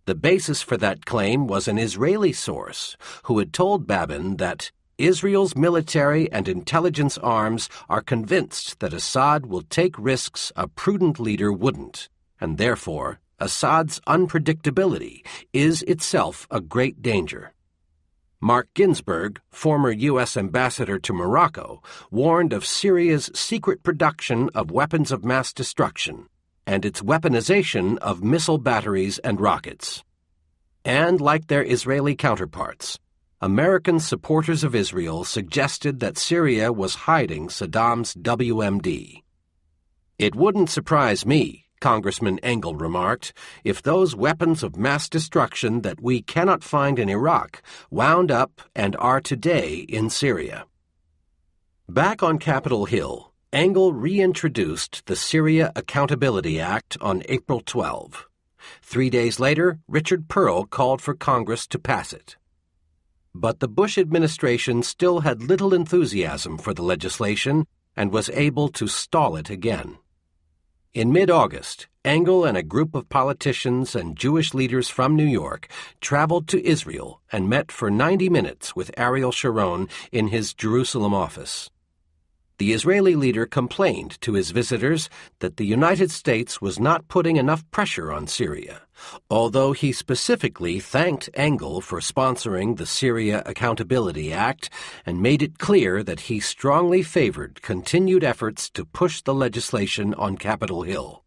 The basis for that claim was an Israeli source who had told Babin that Israel's military and intelligence arms are convinced that Assad will take risks a prudent leader wouldn't, and therefore Assad's unpredictability is itself a great danger. Mark Ginsburg, former U.S. ambassador to Morocco, warned of Syria's secret production of weapons of mass destruction and its weaponization of missile batteries and rockets. And like their Israeli counterparts, American supporters of Israel suggested that Syria was hiding Saddam's WMD. "It wouldn't surprise me," Congressman Engel remarked, "if those weapons of mass destruction that we cannot find in Iraq wound up and are today in Syria." Back on Capitol Hill, Engel reintroduced the Syria Accountability Act on April 12. 3 days later, Richard Perle called for Congress to pass it. But the Bush administration still had little enthusiasm for the legislation and was able to stall it again. In mid-August, Engel and a group of politicians and Jewish leaders from New York traveled to Israel and met for 90 minutes with Ariel Sharon in his Jerusalem office. The Israeli leader complained to his visitors that the United States was not putting enough pressure on Syria, although he specifically thanked Engel for sponsoring the Syria Accountability Act and made it clear that he strongly favored continued efforts to push the legislation on Capitol Hill.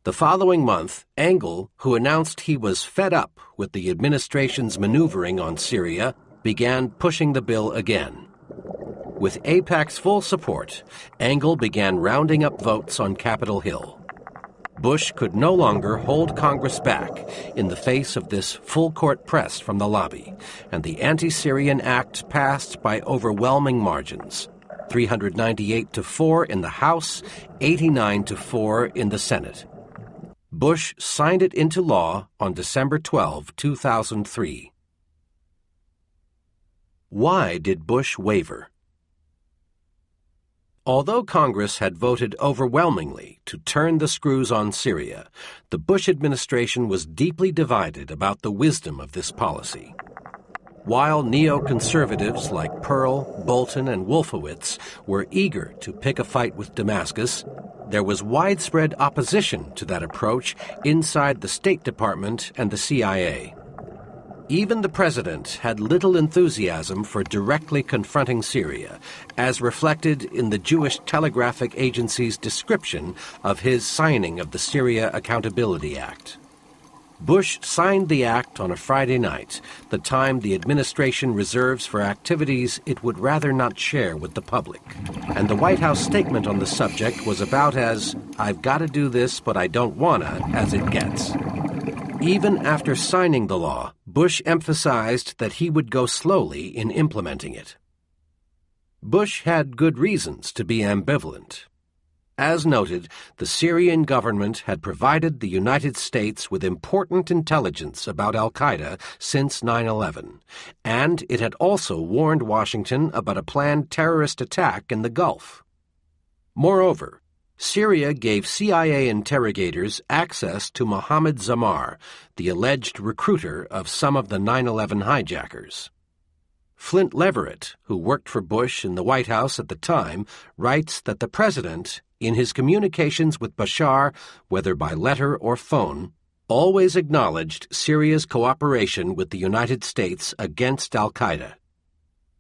The following month, Engel, who announced he was fed up with the administration's maneuvering on Syria, began pushing the bill again. With Aipac's full support, Engel began rounding up votes on Capitol Hill. Bush could no longer hold Congress back in the face of this full-court press from the lobby, and the Anti-Syrian Act passed by overwhelming margins, 398-4 in the House, 89-4 in the Senate. Bush signed it into law on December 12, 2003. Why did Bush waver? Although Congress had voted overwhelmingly to turn the screws on Syria, the Bush administration was deeply divided about the wisdom of this policy. While neoconservatives like Perle, Bolton, and Wolfowitz were eager to pick a fight with Damascus, there was widespread opposition to that approach inside the State Department and the CIA. Even the president had little enthusiasm for directly confronting Syria, as reflected in the Jewish Telegraphic Agency's description of his signing of the Syria Accountability Act. Bush signed the act on a Friday night, the time the administration reserves for activities it would rather not share with the public. And the White House statement on the subject was about as, "I've got to do this, but I don't wanna," as it gets. Even after signing the law, Bush emphasized that he would go slowly in implementing it. Bush had good reasons to be ambivalent. As noted, the Syrian government had provided the United States with important intelligence about al-Qaeda since 9/11, and it had also warned Washington about a planned terrorist attack in the Gulf. Moreover, Syria gave CIA interrogators access to Mohammed Zamar, the alleged recruiter of some of the 9/11 hijackers. Flint Leverett, who worked for Bush in the White House at the time, writes that the president, in his communications with Bashar, whether by letter or phone, always acknowledged Syria's cooperation with the United States against al-Qaeda.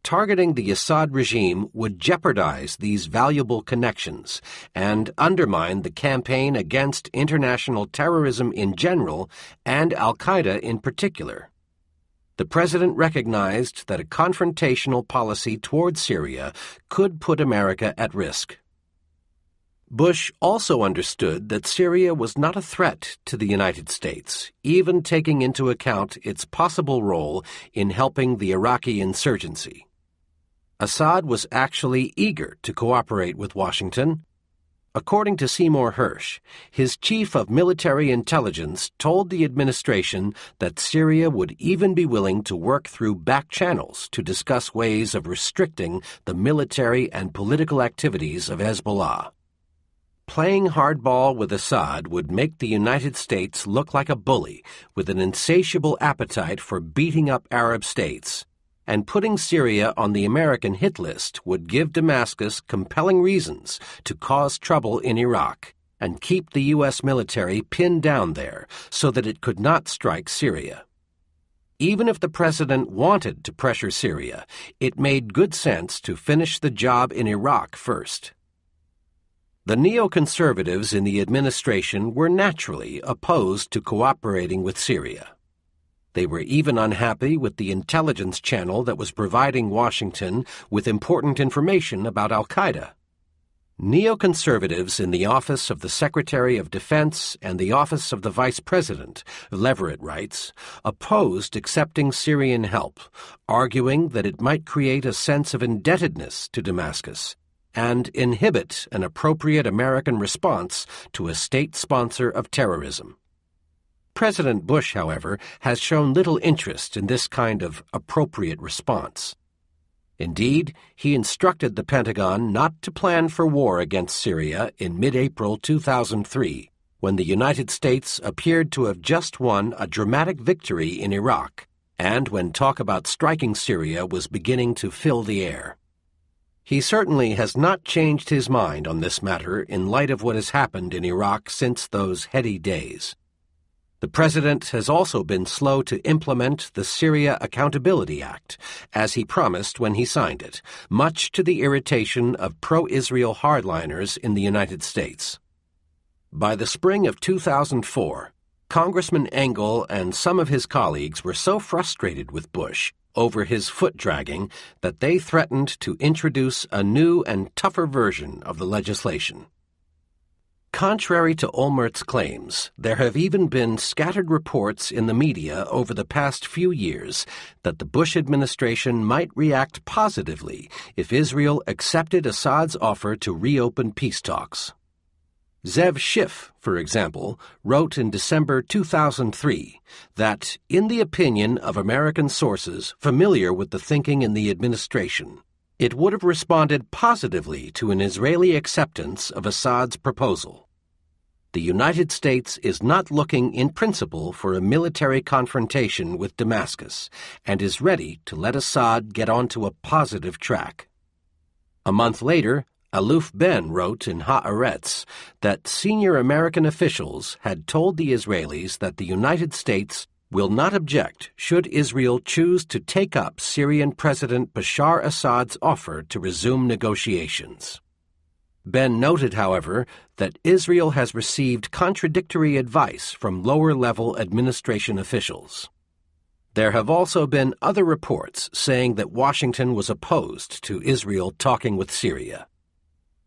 Targeting the Assad regime would jeopardize these valuable connections and undermine the campaign against international terrorism in general and al-Qaeda in particular. The president recognized that a confrontational policy toward Syria could put America at risk. Bush also understood that Syria was not a threat to the United States, even taking into account its possible role in helping the Iraqi insurgency. Assad was actually eager to cooperate with Washington. According to Seymour Hersh, his chief of military intelligence told the administration that Syria would even be willing to work through back channels to discuss ways of restricting the military and political activities of Hezbollah. Playing hardball with Assad would make the United States look like a bully with an insatiable appetite for beating up Arab states, and putting Syria on the American hit list would give Damascus compelling reasons to cause trouble in Iraq and keep the U.S. military pinned down there so that it could not strike Syria. Even if the president wanted to pressure Syria, it made good sense to finish the job in Iraq first. The neoconservatives in the administration were naturally opposed to cooperating with Syria. They were even unhappy with the intelligence channel that was providing Washington with important information about al-Qaeda. Neoconservatives in the Office of the Secretary of Defense and the Office of the Vice President, Leverett writes, opposed accepting Syrian help, arguing that it might create a sense of indebtedness to Damascus and inhibit an appropriate American response to a state sponsor of terrorism. President Bush, however, has shown little interest in this kind of appropriate response. Indeed, he instructed the Pentagon not to plan for war against Syria in mid-April 2003, when the United States appeared to have just won a dramatic victory in Iraq, and when talk about striking Syria was beginning to fill the air. He certainly has not changed his mind on this matter in light of what has happened in Iraq since those heady days. The president has also been slow to implement the Syria Accountability Act, as he promised when he signed it, much to the irritation of pro-Israel hardliners in the United States. By the spring of 2004, Congressman Engel and some of his colleagues were so frustrated with Bush over his foot-dragging that they threatened to introduce a new and tougher version of the legislation. Contrary to Olmert's claims, there have even been scattered reports in the media over the past few years that the Bush administration might react positively if Israel accepted Assad's offer to reopen peace talks. Zev Schiff, for example, wrote in December 2003 that, in the opinion of American sources familiar with the thinking in the administration, it would have responded positively to an Israeli acceptance of Assad's proposal. The United States is not looking in principle for a military confrontation with Damascus and is ready to let Assad get onto a positive track. A month later, Aluf Ben wrote in Haaretz that senior American officials had told the Israelis that the United States will not object should Israel choose to take up Syrian President Bashar Assad's offer to resume negotiations. Ben noted, however, that Israel has received contradictory advice from lower-level administration officials. There have also been other reports saying that Washington was opposed to Israel talking with Syria.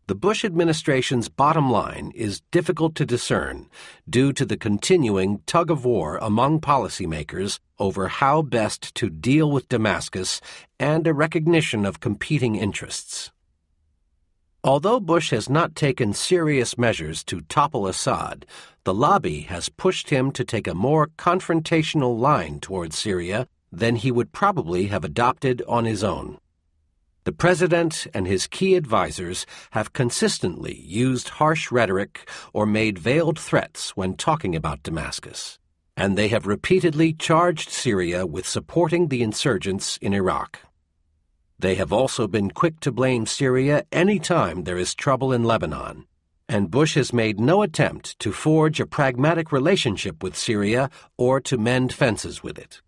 The Bush administration's bottom line is difficult to discern due to the continuing tug-of-war among policymakers over how best to deal with Damascus and a recognition of competing interests. Although Bush has not taken serious measures to topple Assad, the lobby has pushed him to take a more confrontational line towards Syria than he would probably have adopted on his own. The president and his key advisers have consistently used harsh rhetoric or made veiled threats when talking about Damascus, and they have repeatedly charged Syria with supporting the insurgents in Iraq. They have also been quick to blame Syria any time there is trouble in Lebanon, and Bush has made no attempt to forge a pragmatic relationship with Syria or to mend fences with it.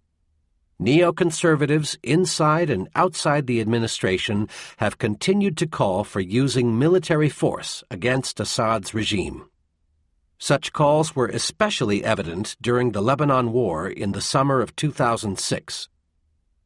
Neoconservatives inside and outside the administration have continued to call for using military force against Assad's regime. Such calls were especially evident during the Lebanon War in the summer of 2006.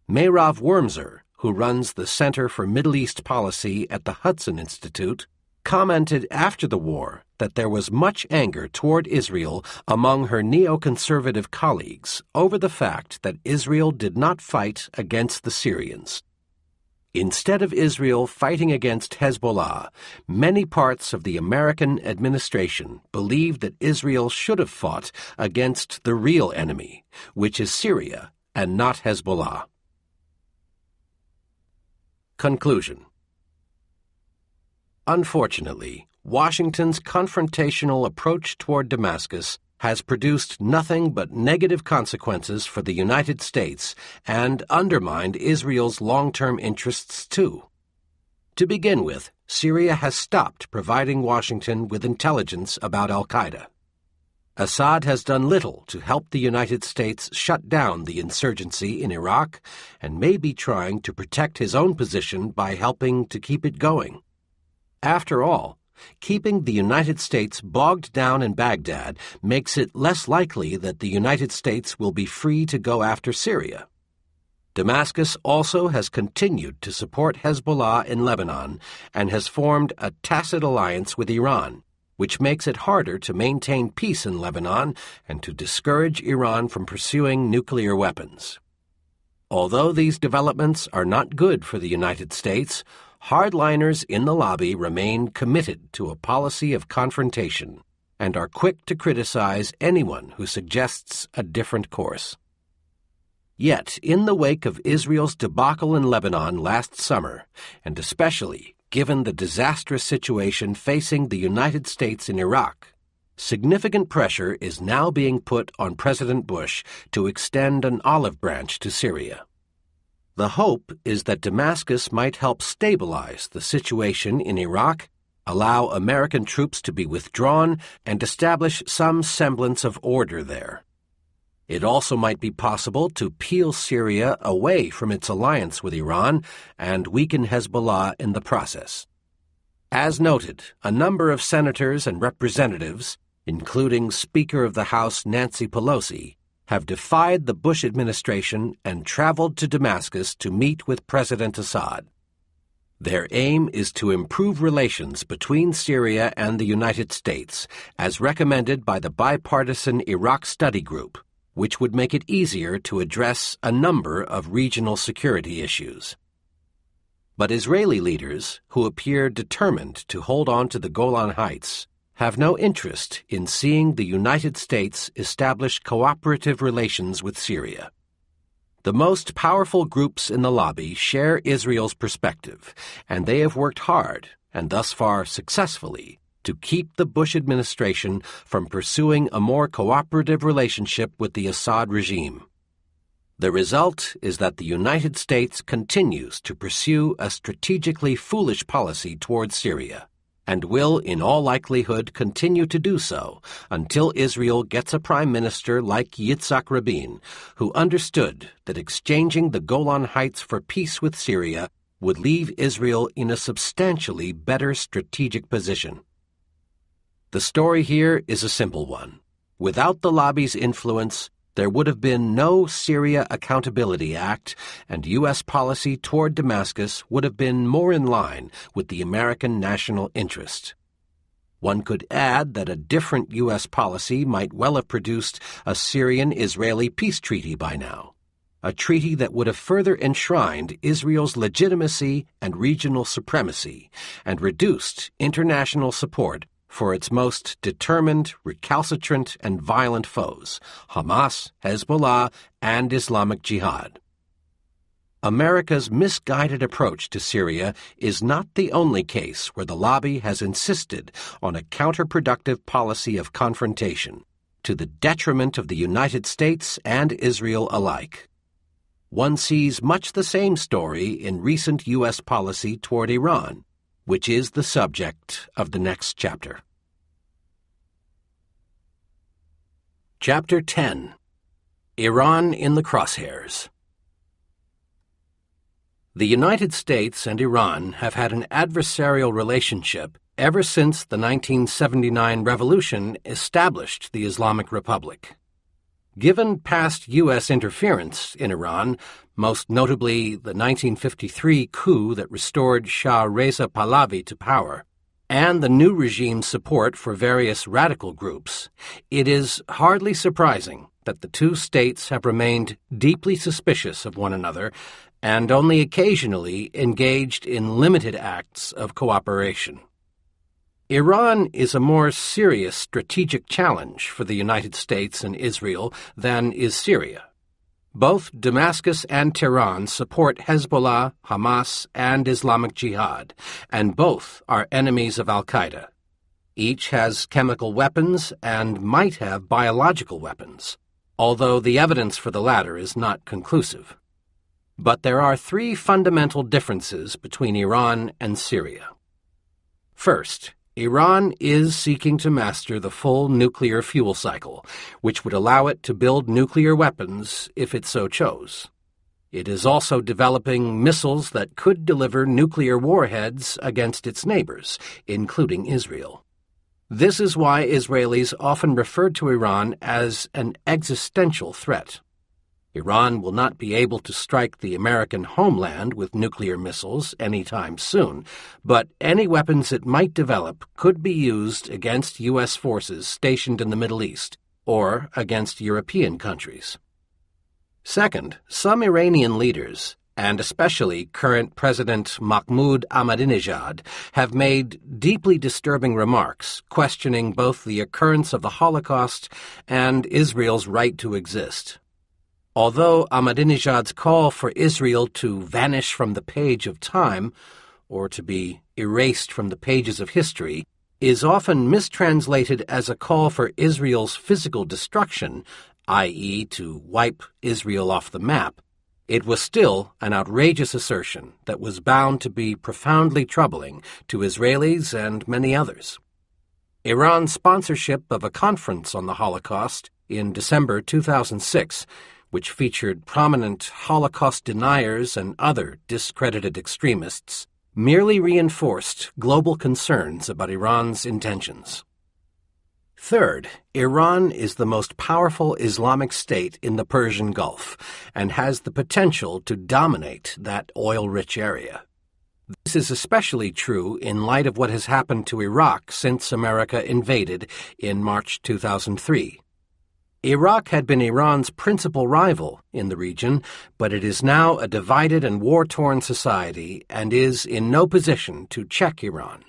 Meirav Wormser, who runs the Center for Middle East Policy at the Hudson Institute, commented after the war that there was much anger toward Israel among her neoconservative colleagues over the fact that Israel did not fight against the Syrians. Instead of Israel fighting against Hezbollah, many parts of the American administration believe that Israel should have fought against the real enemy, which is Syria and not Hezbollah. Conclusion. Unfortunately, Washington's confrontational approach toward Damascus has produced nothing but negative consequences for the United States and undermined Israel's long-term interests, too. To begin with, Syria has stopped providing Washington with intelligence about al-Qaeda. Assad has done little to help the United States shut down the insurgency in Iraq and may be trying to protect his own position by helping to keep it going. After all, keeping the United States bogged down in Baghdad makes it less likely that the United States will be free to go after Syria. Damascus also has continued to support Hezbollah in Lebanon and has formed a tacit alliance with Iran, which makes it harder to maintain peace in Lebanon and to discourage Iran from pursuing nuclear weapons. Although these developments are not good for the United States, hardliners in the lobby remain committed to a policy of confrontation and are quick to criticize anyone who suggests a different course. Yet, in the wake of Israel's debacle in Lebanon last summer, and especially given the disastrous situation facing the United States in Iraq, significant pressure is now being put on President Bush to extend an olive branch to Syria. The hope is that Damascus might help stabilize the situation in Iraq, allow American troops to be withdrawn, and establish some semblance of order there. It also might be possible to peel Syria away from its alliance with Iran and weaken Hezbollah in the process. As noted, a number of senators and representatives, including Speaker of the House Nancy Pelosi, have defied the Bush administration and traveled to Damascus to meet with President Assad. Their aim is to improve relations between Syria and the United States, as recommended by the bipartisan Iraq Study Group, which would make it easier to address a number of regional security issues. But Israeli leaders, who appear determined to hold on to the Golan Heights, have no interest in seeing the United States establish cooperative relations with Syria. The most powerful groups in the lobby share Israel's perspective, and they have worked hard, and thus far successfully, to keep the Bush administration from pursuing a more cooperative relationship with the Assad regime. The result is that the United States continues to pursue a strategically foolish policy toward Syria, and will in all likelihood continue to do so until Israel gets a prime minister like Yitzhak Rabin, who understood that exchanging the Golan Heights for peace with Syria would leave Israel in a substantially better strategic position. The story here is a simple one. Without the lobby's influence, there would have been no Syria Accountability Act, and U.S. policy toward Damascus would have been more in line with the American national interest. One could add that a different U.S. policy might well have produced a Syrian-Israeli peace treaty by now, a treaty that would have further enshrined Israel's legitimacy and regional supremacy and reduced international support for its most determined, recalcitrant, and violent foes, Hamas, Hezbollah, and Islamic Jihad. America's misguided approach to Syria is not the only case where the lobby has insisted on a counterproductive policy of confrontation, to the detriment of the United States and Israel alike. One sees much the same story in recent U.S. policy toward Iran, which is the subject of the next chapter. Chapter 10. Iran in the Crosshairs. The United States and Iran have had an adversarial relationship ever since the 1979 revolution established the Islamic Republic. Given past U.S. interference in Iran, most notably the 1953 coup that restored Shah Reza Pahlavi to power, and the new regime's support for various radical groups, it is hardly surprising that the two states have remained deeply suspicious of one another and only occasionally engaged in limited acts of cooperation. Iran is a more serious strategic challenge for the United States and Israel than is Syria. Both Damascus and Tehran support Hezbollah, Hamas, and Islamic Jihad, and both are enemies of al-Qaeda. Each has chemical weapons and might have biological weapons, although the evidence for the latter is not conclusive. But there are three fundamental differences between Iran and Syria. First, Iran is seeking to master the full nuclear fuel cycle, which would allow it to build nuclear weapons if it so chose. It is also developing missiles that could deliver nuclear warheads against its neighbors, including Israel. This is why Israelis often refer to Iran as an existential threat. Iran will not be able to strike the American homeland with nuclear missiles anytime soon, but any weapons it might develop could be used against U.S. forces stationed in the Middle East or against European countries. Second, some Iranian leaders, and especially current President Mahmoud Ahmadinejad, have made deeply disturbing remarks questioning both the occurrence of the Holocaust and Israel's right to exist. Although Ahmadinejad's call for Israel to vanish from the page of time, or to be erased from the pages of history, is often mistranslated as a call for Israel's physical destruction, i.e., to wipe Israel off the map, it was still an outrageous assertion that was bound to be profoundly troubling to Israelis and many others. Iran's sponsorship of a conference on the Holocaust in December 2006, which featured prominent Holocaust deniers and other discredited extremists, merely reinforced global concerns about Iran's intentions. Third, Iran is the most powerful Islamic state in the Persian Gulf and has the potential to dominate that oil-rich area. This is especially true in light of what has happened to Iraq since America invaded in March 2003. Iraq had been Iran's principal rival in the region, but it is now a divided and war-torn society and is in no position to check Iran.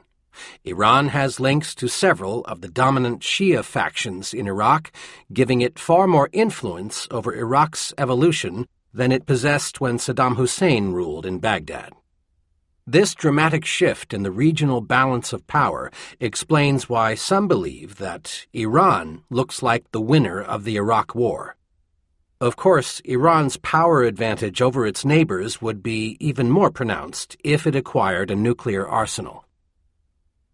Iran has links to several of the dominant Shia factions in Iraq, giving it far more influence over Iraq's evolution than it possessed when Saddam Hussein ruled in Baghdad. This dramatic shift in the regional balance of power explains why some believe that Iran looks like the winner of the Iraq War. Of course, Iran's power advantage over its neighbors would be even more pronounced if it acquired a nuclear arsenal.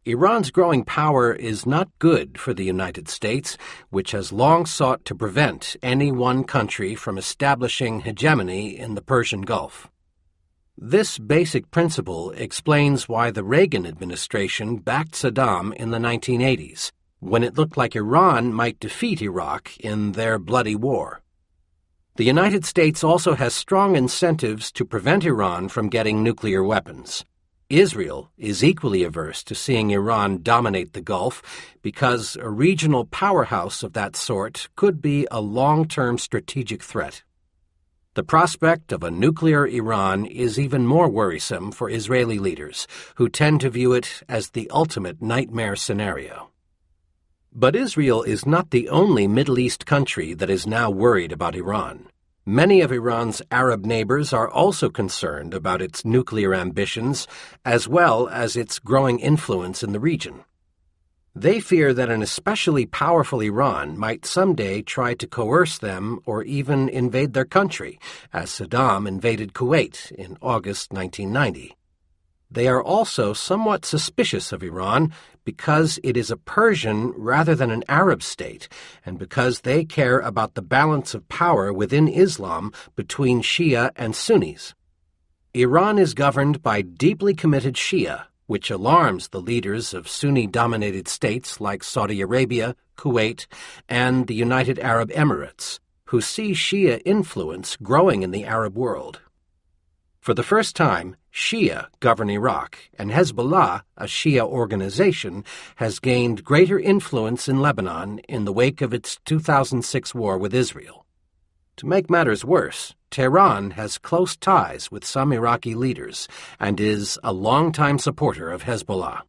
Iran's growing power is not good for the United States, which has long sought to prevent any one country from establishing hegemony in the Persian Gulf. This basic principle explains why the Reagan administration backed Saddam in the 1980s, when it looked like Iran might defeat Iraq in their bloody war. The United States also has strong incentives to prevent Iran from getting nuclear weapons. Israel is equally averse to seeing Iran dominate the Gulf because a regional powerhouse of that sort could be a long-term strategic threat. The prospect of a nuclear Iran is even more worrisome for Israeli leaders, who tend to view it as the ultimate nightmare scenario. But Israel is not the only Middle East country that is now worried about Iran. Many of Iran's Arab neighbors are also concerned about its nuclear ambitions, as well as its growing influence in the region. They fear that an especially powerful Iran might someday try to coerce them or even invade their country, as Saddam invaded Kuwait in August 1990. They are also somewhat suspicious of Iran because it is a Persian rather than an Arab state, and because they care about the balance of power within Islam between Shia and Sunnis. Iran is governed by deeply committed Shia, which alarms the leaders of Sunni-dominated states like Saudi Arabia, Kuwait, and the United Arab Emirates, who see Shia influence growing in the Arab world. For the first time, Shia govern Iraq, and Hezbollah, a Shia organization, has gained greater influence in Lebanon in the wake of its 2006 war with Israel. To make matters worse, Tehran has close ties with some Iraqi leaders and is a longtime supporter of Hezbollah.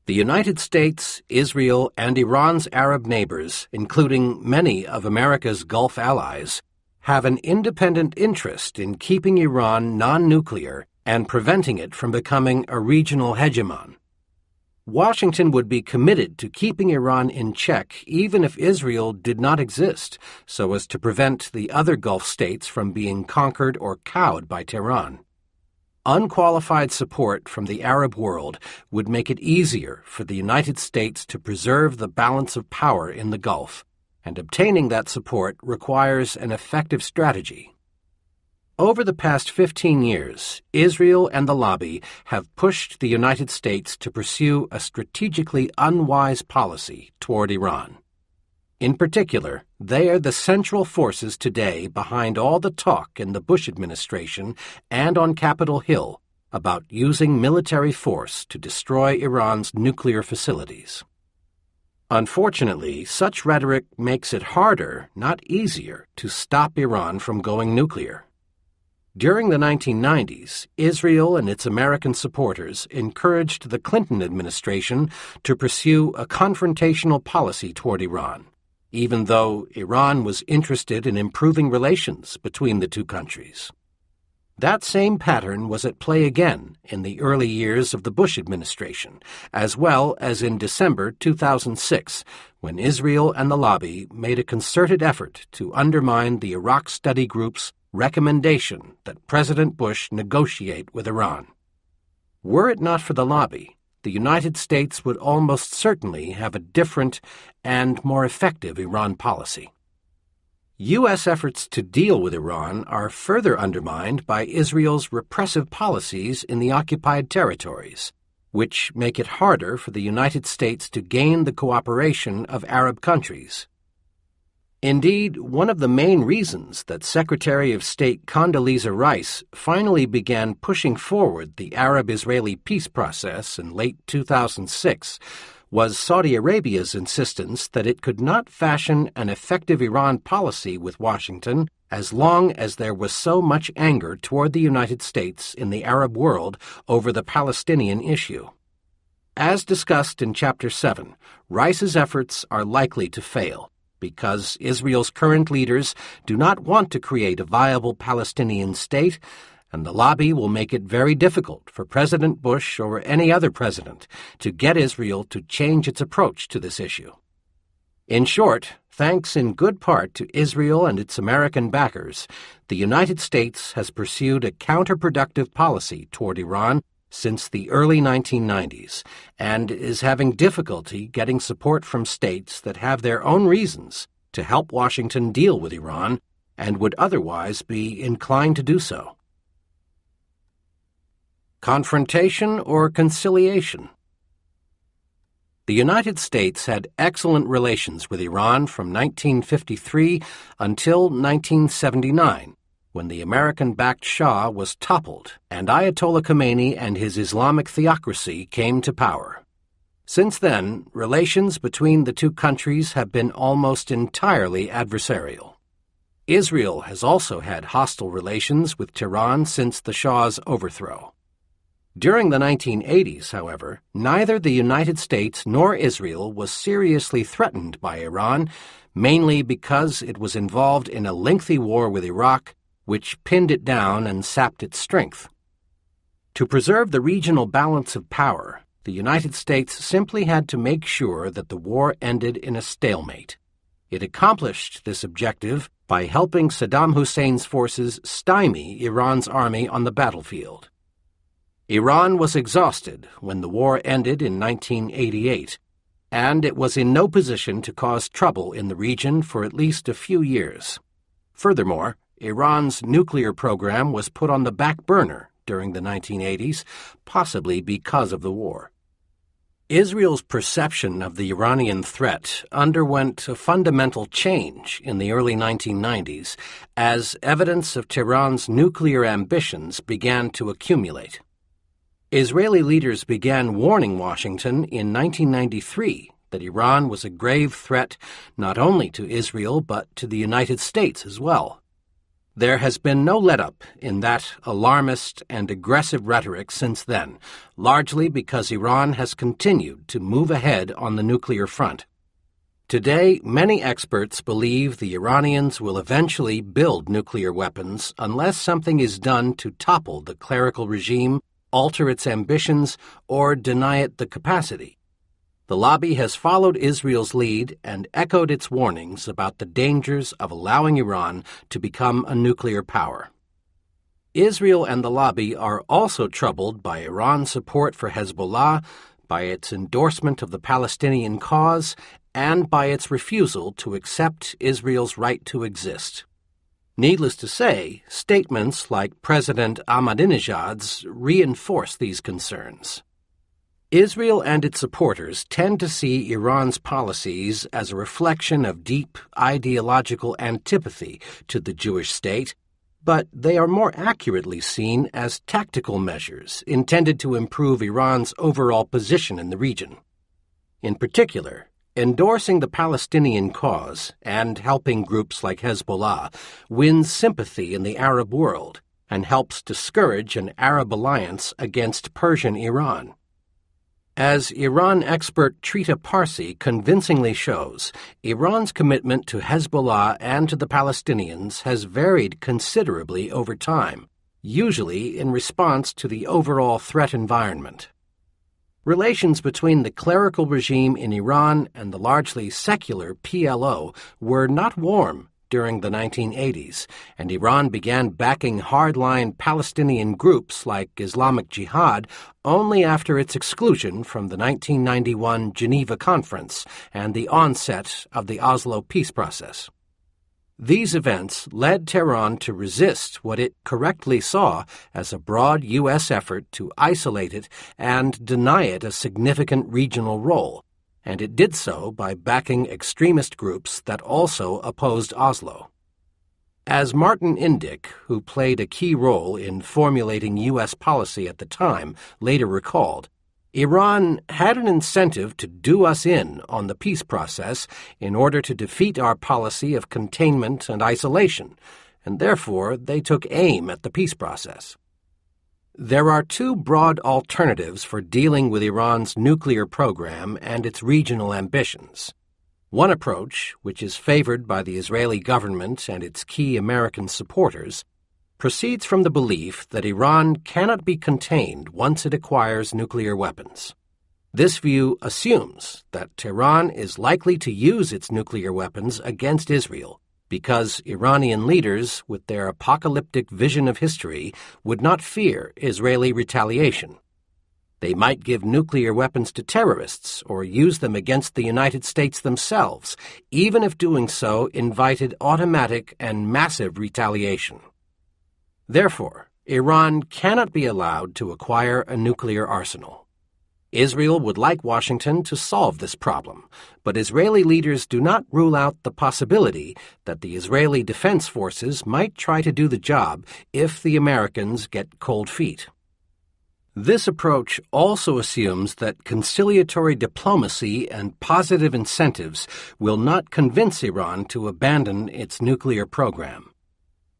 The United States, Israel, and Iran's Arab neighbors, including many of America's Gulf allies, have an independent interest in keeping Iran non-nuclear and preventing it from becoming a regional hegemon. Washington would be committed to keeping Iran in check even if Israel did not exist, so as to prevent the other Gulf states from being conquered or cowed by Tehran. Unqualified support from the Arab world would make it easier for the United States to preserve the balance of power in the Gulf, and obtaining that support requires an effective strategy. Over the past 15 years, Israel and the lobby have pushed the United States to pursue a strategically unwise policy toward Iran. In particular, they are the central forces today behind all the talk in the Bush administration and on Capitol Hill about using military force to destroy Iran's nuclear facilities. Unfortunately, such rhetoric makes it harder, not easier, to stop Iran from going nuclear. During the 1990s, Israel and its American supporters encouraged the Clinton administration to pursue a confrontational policy toward Iran, even though Iran was interested in improving relations between the two countries. That same pattern was at play again in the early years of the Bush administration, as well as in December 2006, when Israel and the lobby made a concerted effort to undermine the Iraq Study Group's recommendation that President Bush negotiate with Iran. Were it not for the lobby, the United States would almost certainly have a different and more effective Iran policy. U.S. efforts to deal with Iran are further undermined by Israel's repressive policies in the occupied territories, which make it harder for the United States to gain the cooperation of Arab countries. Indeed, one of the main reasons that Secretary of State Condoleezza Rice finally began pushing forward the Arab-Israeli peace process in late 2006 was Saudi Arabia's insistence that it could not fashion an effective Iran policy with Washington as long as there was so much anger toward the United States in the Arab world over the Palestinian issue. As discussed in Chapter 7, Rice's efforts are likely to fail, because Israel's current leaders do not want to create a viable Palestinian state, and the lobby will make it very difficult for President Bush or any other president to get Israel to change its approach to this issue. In short, thanks in good part to Israel and its American backers, the United States has pursued a counterproductive policy toward Iran since the early 1990s, and is having difficulty getting support from states that have their own reasons to help Washington deal with Iran and would otherwise be inclined to do so. Confrontation or conciliation? The United States had excellent relations with Iran from 1953 until 1979, when the American-backed Shah was toppled and Ayatollah Khomeini and his Islamic theocracy came to power. Since then, relations between the two countries have been almost entirely adversarial. Israel has also had hostile relations with Tehran since the Shah's overthrow. During the 1980s, however, neither the United States nor Israel was seriously threatened by Iran, mainly because it was involved in a lengthy war with Iraq, which pinned it down and sapped its strength. To preserve the regional balance of power, the United States simply had to make sure that the war ended in a stalemate. It accomplished this objective by helping Saddam Hussein's forces stymie Iran's army on the battlefield. Iran was exhausted when the war ended in 1988, and it was in no position to cause trouble in the region for at least a few years. Furthermore, Iran's nuclear program was put on the back burner during the 1980s, possibly because of the war. Israel's perception of the Iranian threat underwent a fundamental change in the early 1990s as evidence of Tehran's nuclear ambitions began to accumulate. Israeli leaders began warning Washington in 1993 that Iran was a grave threat not only to Israel but to the United States as well. There has been no let-up in that alarmist and aggressive rhetoric since then, largely because Iran has continued to move ahead on the nuclear front. Today, many experts believe the Iranians will eventually build nuclear weapons unless something is done to topple the clerical regime, alter its ambitions, or deny it the capacity. The lobby has followed Israel's lead and echoed its warnings about the dangers of allowing Iran to become a nuclear power. Israel and the lobby are also troubled by Iran's support for Hezbollah, by its endorsement of the Palestinian cause, and by its refusal to accept Israel's right to exist. Needless to say, statements like President Ahmadinejad's reinforce these concerns. Israel and its supporters tend to see Iran's policies as a reflection of deep ideological antipathy to the Jewish state, but they are more accurately seen as tactical measures intended to improve Iran's overall position in the region. In particular, endorsing the Palestinian cause and helping groups like Hezbollah wins sympathy in the Arab world and helps discourage an Arab alliance against Persian Iran. As Iran expert Trita Parsi convincingly shows, Iran's commitment to Hezbollah and to the Palestinians has varied considerably over time, usually in response to the overall threat environment. Relations between the clerical regime in Iran and the largely secular PLO were not warm during the 1980s, and Iran began backing hardline Palestinian groups like Islamic Jihad only after its exclusion from the 1991 Geneva Conference and the onset of the Oslo peace process. These events led Tehran to resist what it correctly saw as a broad U.S. effort to isolate it and deny it a significant regional role, and it did so by backing extremist groups that also opposed Oslo. As Martin Indyk, who played a key role in formulating U.S. policy at the time, later recalled, Iran had an incentive to do us in on the peace process in order to defeat our policy of containment and isolation, and therefore they took aim at the peace process. There are two broad alternatives for dealing with Iran's nuclear program and its regional ambitions. One approach, which is favored by the Israeli government and its key American supporters, proceeds from the belief that Iran cannot be contained once it acquires nuclear weapons. This view assumes that Tehran is likely to use its nuclear weapons against Israel because Iranian leaders, with their apocalyptic vision of history, would not fear Israeli retaliation. They might give nuclear weapons to terrorists or use them against the United States themselves, even if doing so invited automatic and massive retaliation. Therefore, Iran cannot be allowed to acquire a nuclear arsenal. Israel would like Washington to solve this problem, but Israeli leaders do not rule out the possibility that the Israeli Defense Forces might try to do the job if the Americans get cold feet. This approach also assumes that conciliatory diplomacy and positive incentives will not convince Iran to abandon its nuclear program.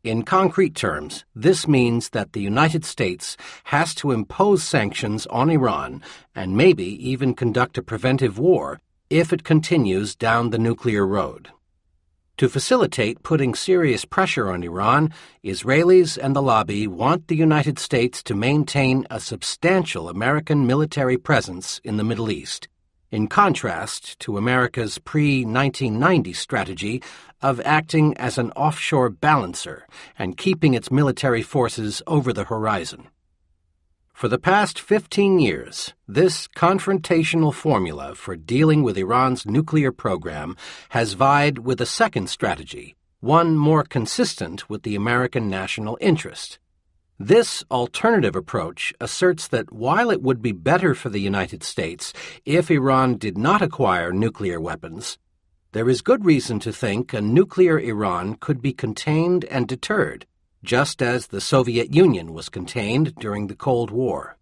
In concrete terms, this means that the United States has to impose sanctions on Iran and maybe even conduct a preventive war if it continues down the nuclear road. To facilitate putting serious pressure on Iran, Israelis and the lobby want the United States to maintain a substantial American military presence in the Middle East, in contrast to America's pre-1990 strategy of acting as an offshore balancer and keeping its military forces over the horizon. For the past 15 years, this confrontational formula for dealing with Iran's nuclear program has vied with a second strategy, one more consistent with the American national interest. This alternative approach asserts that while it would be better for the United States if Iran did not acquire nuclear weapons, there is good reason to think a nuclear Iran could be contained and deterred, just as the Soviet Union was contained during the Cold War.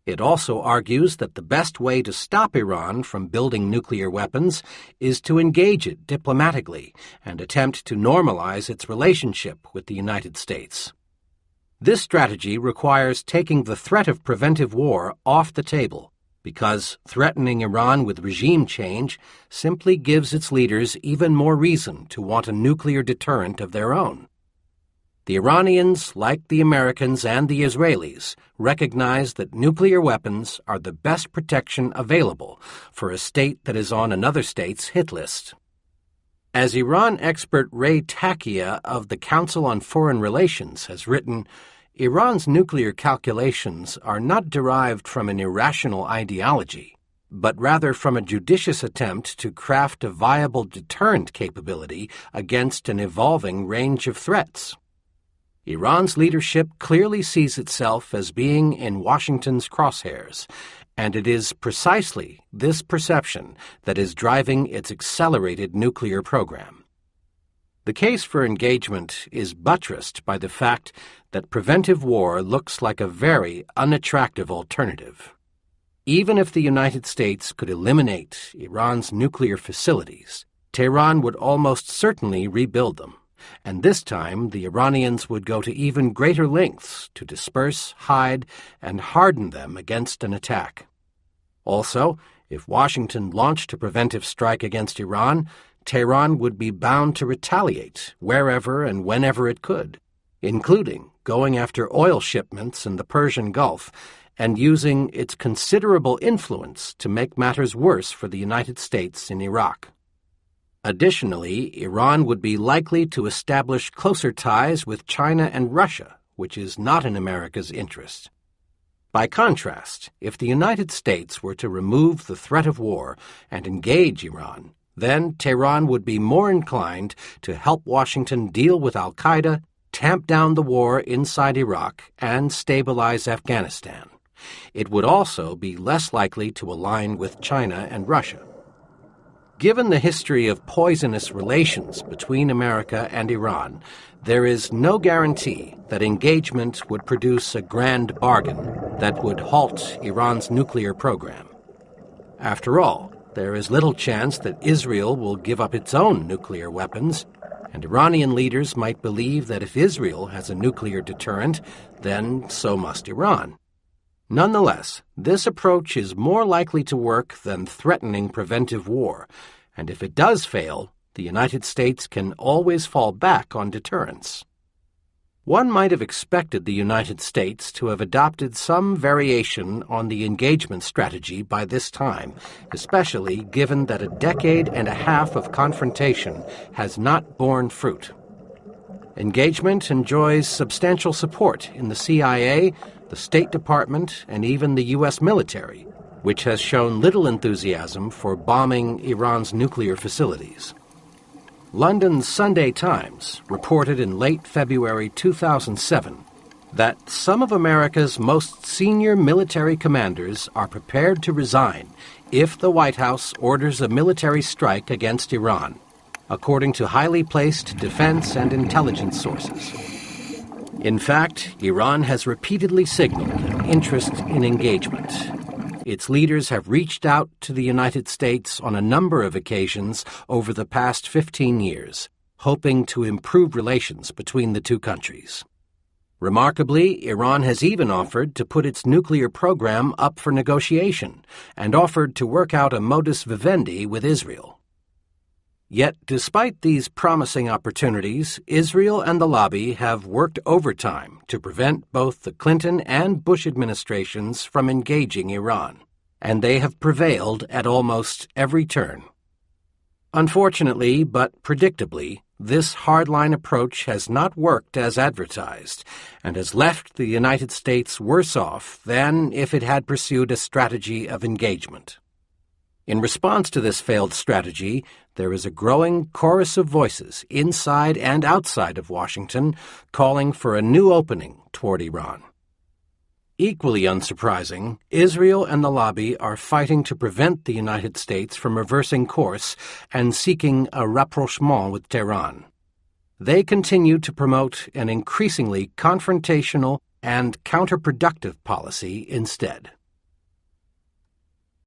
It also argues that the best way to stop Iran from building nuclear weapons is to engage it diplomatically and attempt to normalize its relationship with the United States. This strategy requires taking the threat of preventive war off the table, because threatening Iran with regime change simply gives its leaders even more reason to want a nuclear deterrent of their own. The Iranians, like the Americans and the Israelis, recognize that nuclear weapons are the best protection available for a state that is on another state's hit list. As Iran expert Ray Takia of the Council on Foreign Relations has written, Iran's nuclear calculations are not derived from an irrational ideology, but rather from a judicious attempt to craft a viable deterrent capability against an evolving range of threats. Iran's leadership clearly sees itself as being in Washington's crosshairs, and it is precisely this perception that is driving its accelerated nuclear program. The case for engagement is buttressed by the fact that preventive war looks like a very unattractive alternative. Even if the United States could eliminate Iran's nuclear facilities, Tehran would almost certainly rebuild them, and this time the Iranians would go to even greater lengths to disperse, hide, and harden them against an attack. Also, if Washington launched a preventive strike against Iran, Tehran would be bound to retaliate wherever and whenever it could, including going after oil shipments in the Persian Gulf and using its considerable influence to make matters worse for the United States in Iraq. Additionally, Iran would be likely to establish closer ties with China and Russia, which is not in America's interest. By contrast, if the United States were to remove the threat of war and engage Iran, then Tehran would be more inclined to help Washington deal with al-Qaeda, tamp down the war inside Iraq, and stabilize Afghanistan. It would also be less likely to align with China and Russia. Given the history of poisonous relations between America and Iran, there is no guarantee that engagement would produce a grand bargain that would halt Iran's nuclear program. After all, there is little chance that Israel will give up its own nuclear weapons, and Iranian leaders might believe that if Israel has a nuclear deterrent, then so must Iran. Nonetheless, this approach is more likely to work than threatening preventive war, and if it does fail, the United States can always fall back on deterrence. One might have expected the United States to have adopted some variation on the engagement strategy by this time, especially given that a decade and a half of confrontation has not borne fruit. Engagement enjoys substantial support in the CIA, the State Department, and even the U.S. military, which has shown little enthusiasm for bombing Iran's nuclear facilities. London's Sunday Times reported in late February 2007 that some of America's most senior military commanders are prepared to resign if the White House orders a military strike against Iran, according to highly placed defense and intelligence sources. In fact, Iran has repeatedly signaled an interest in engagement. Its leaders have reached out to the United States on a number of occasions over the past 15 years, hoping to improve relations between the two countries. Remarkably, Iran has even offered to put its nuclear program up for negotiation and offered to work out a modus vivendi with Israel. Yet, despite these promising opportunities, Israel and the lobby have worked overtime to prevent both the Clinton and Bush administrations from engaging Iran, and they have prevailed at almost every turn. Unfortunately, but predictably, this hardline approach has not worked as advertised and has left the United States worse off than if it had pursued a strategy of engagement. In response to this failed strategy, there is a growing chorus of voices inside and outside of Washington calling for a new opening toward Iran. Equally unsurprising, Israel and the lobby are fighting to prevent the United States from reversing course and seeking a rapprochement with Tehran. They continue to promote an increasingly confrontational and counterproductive policy instead.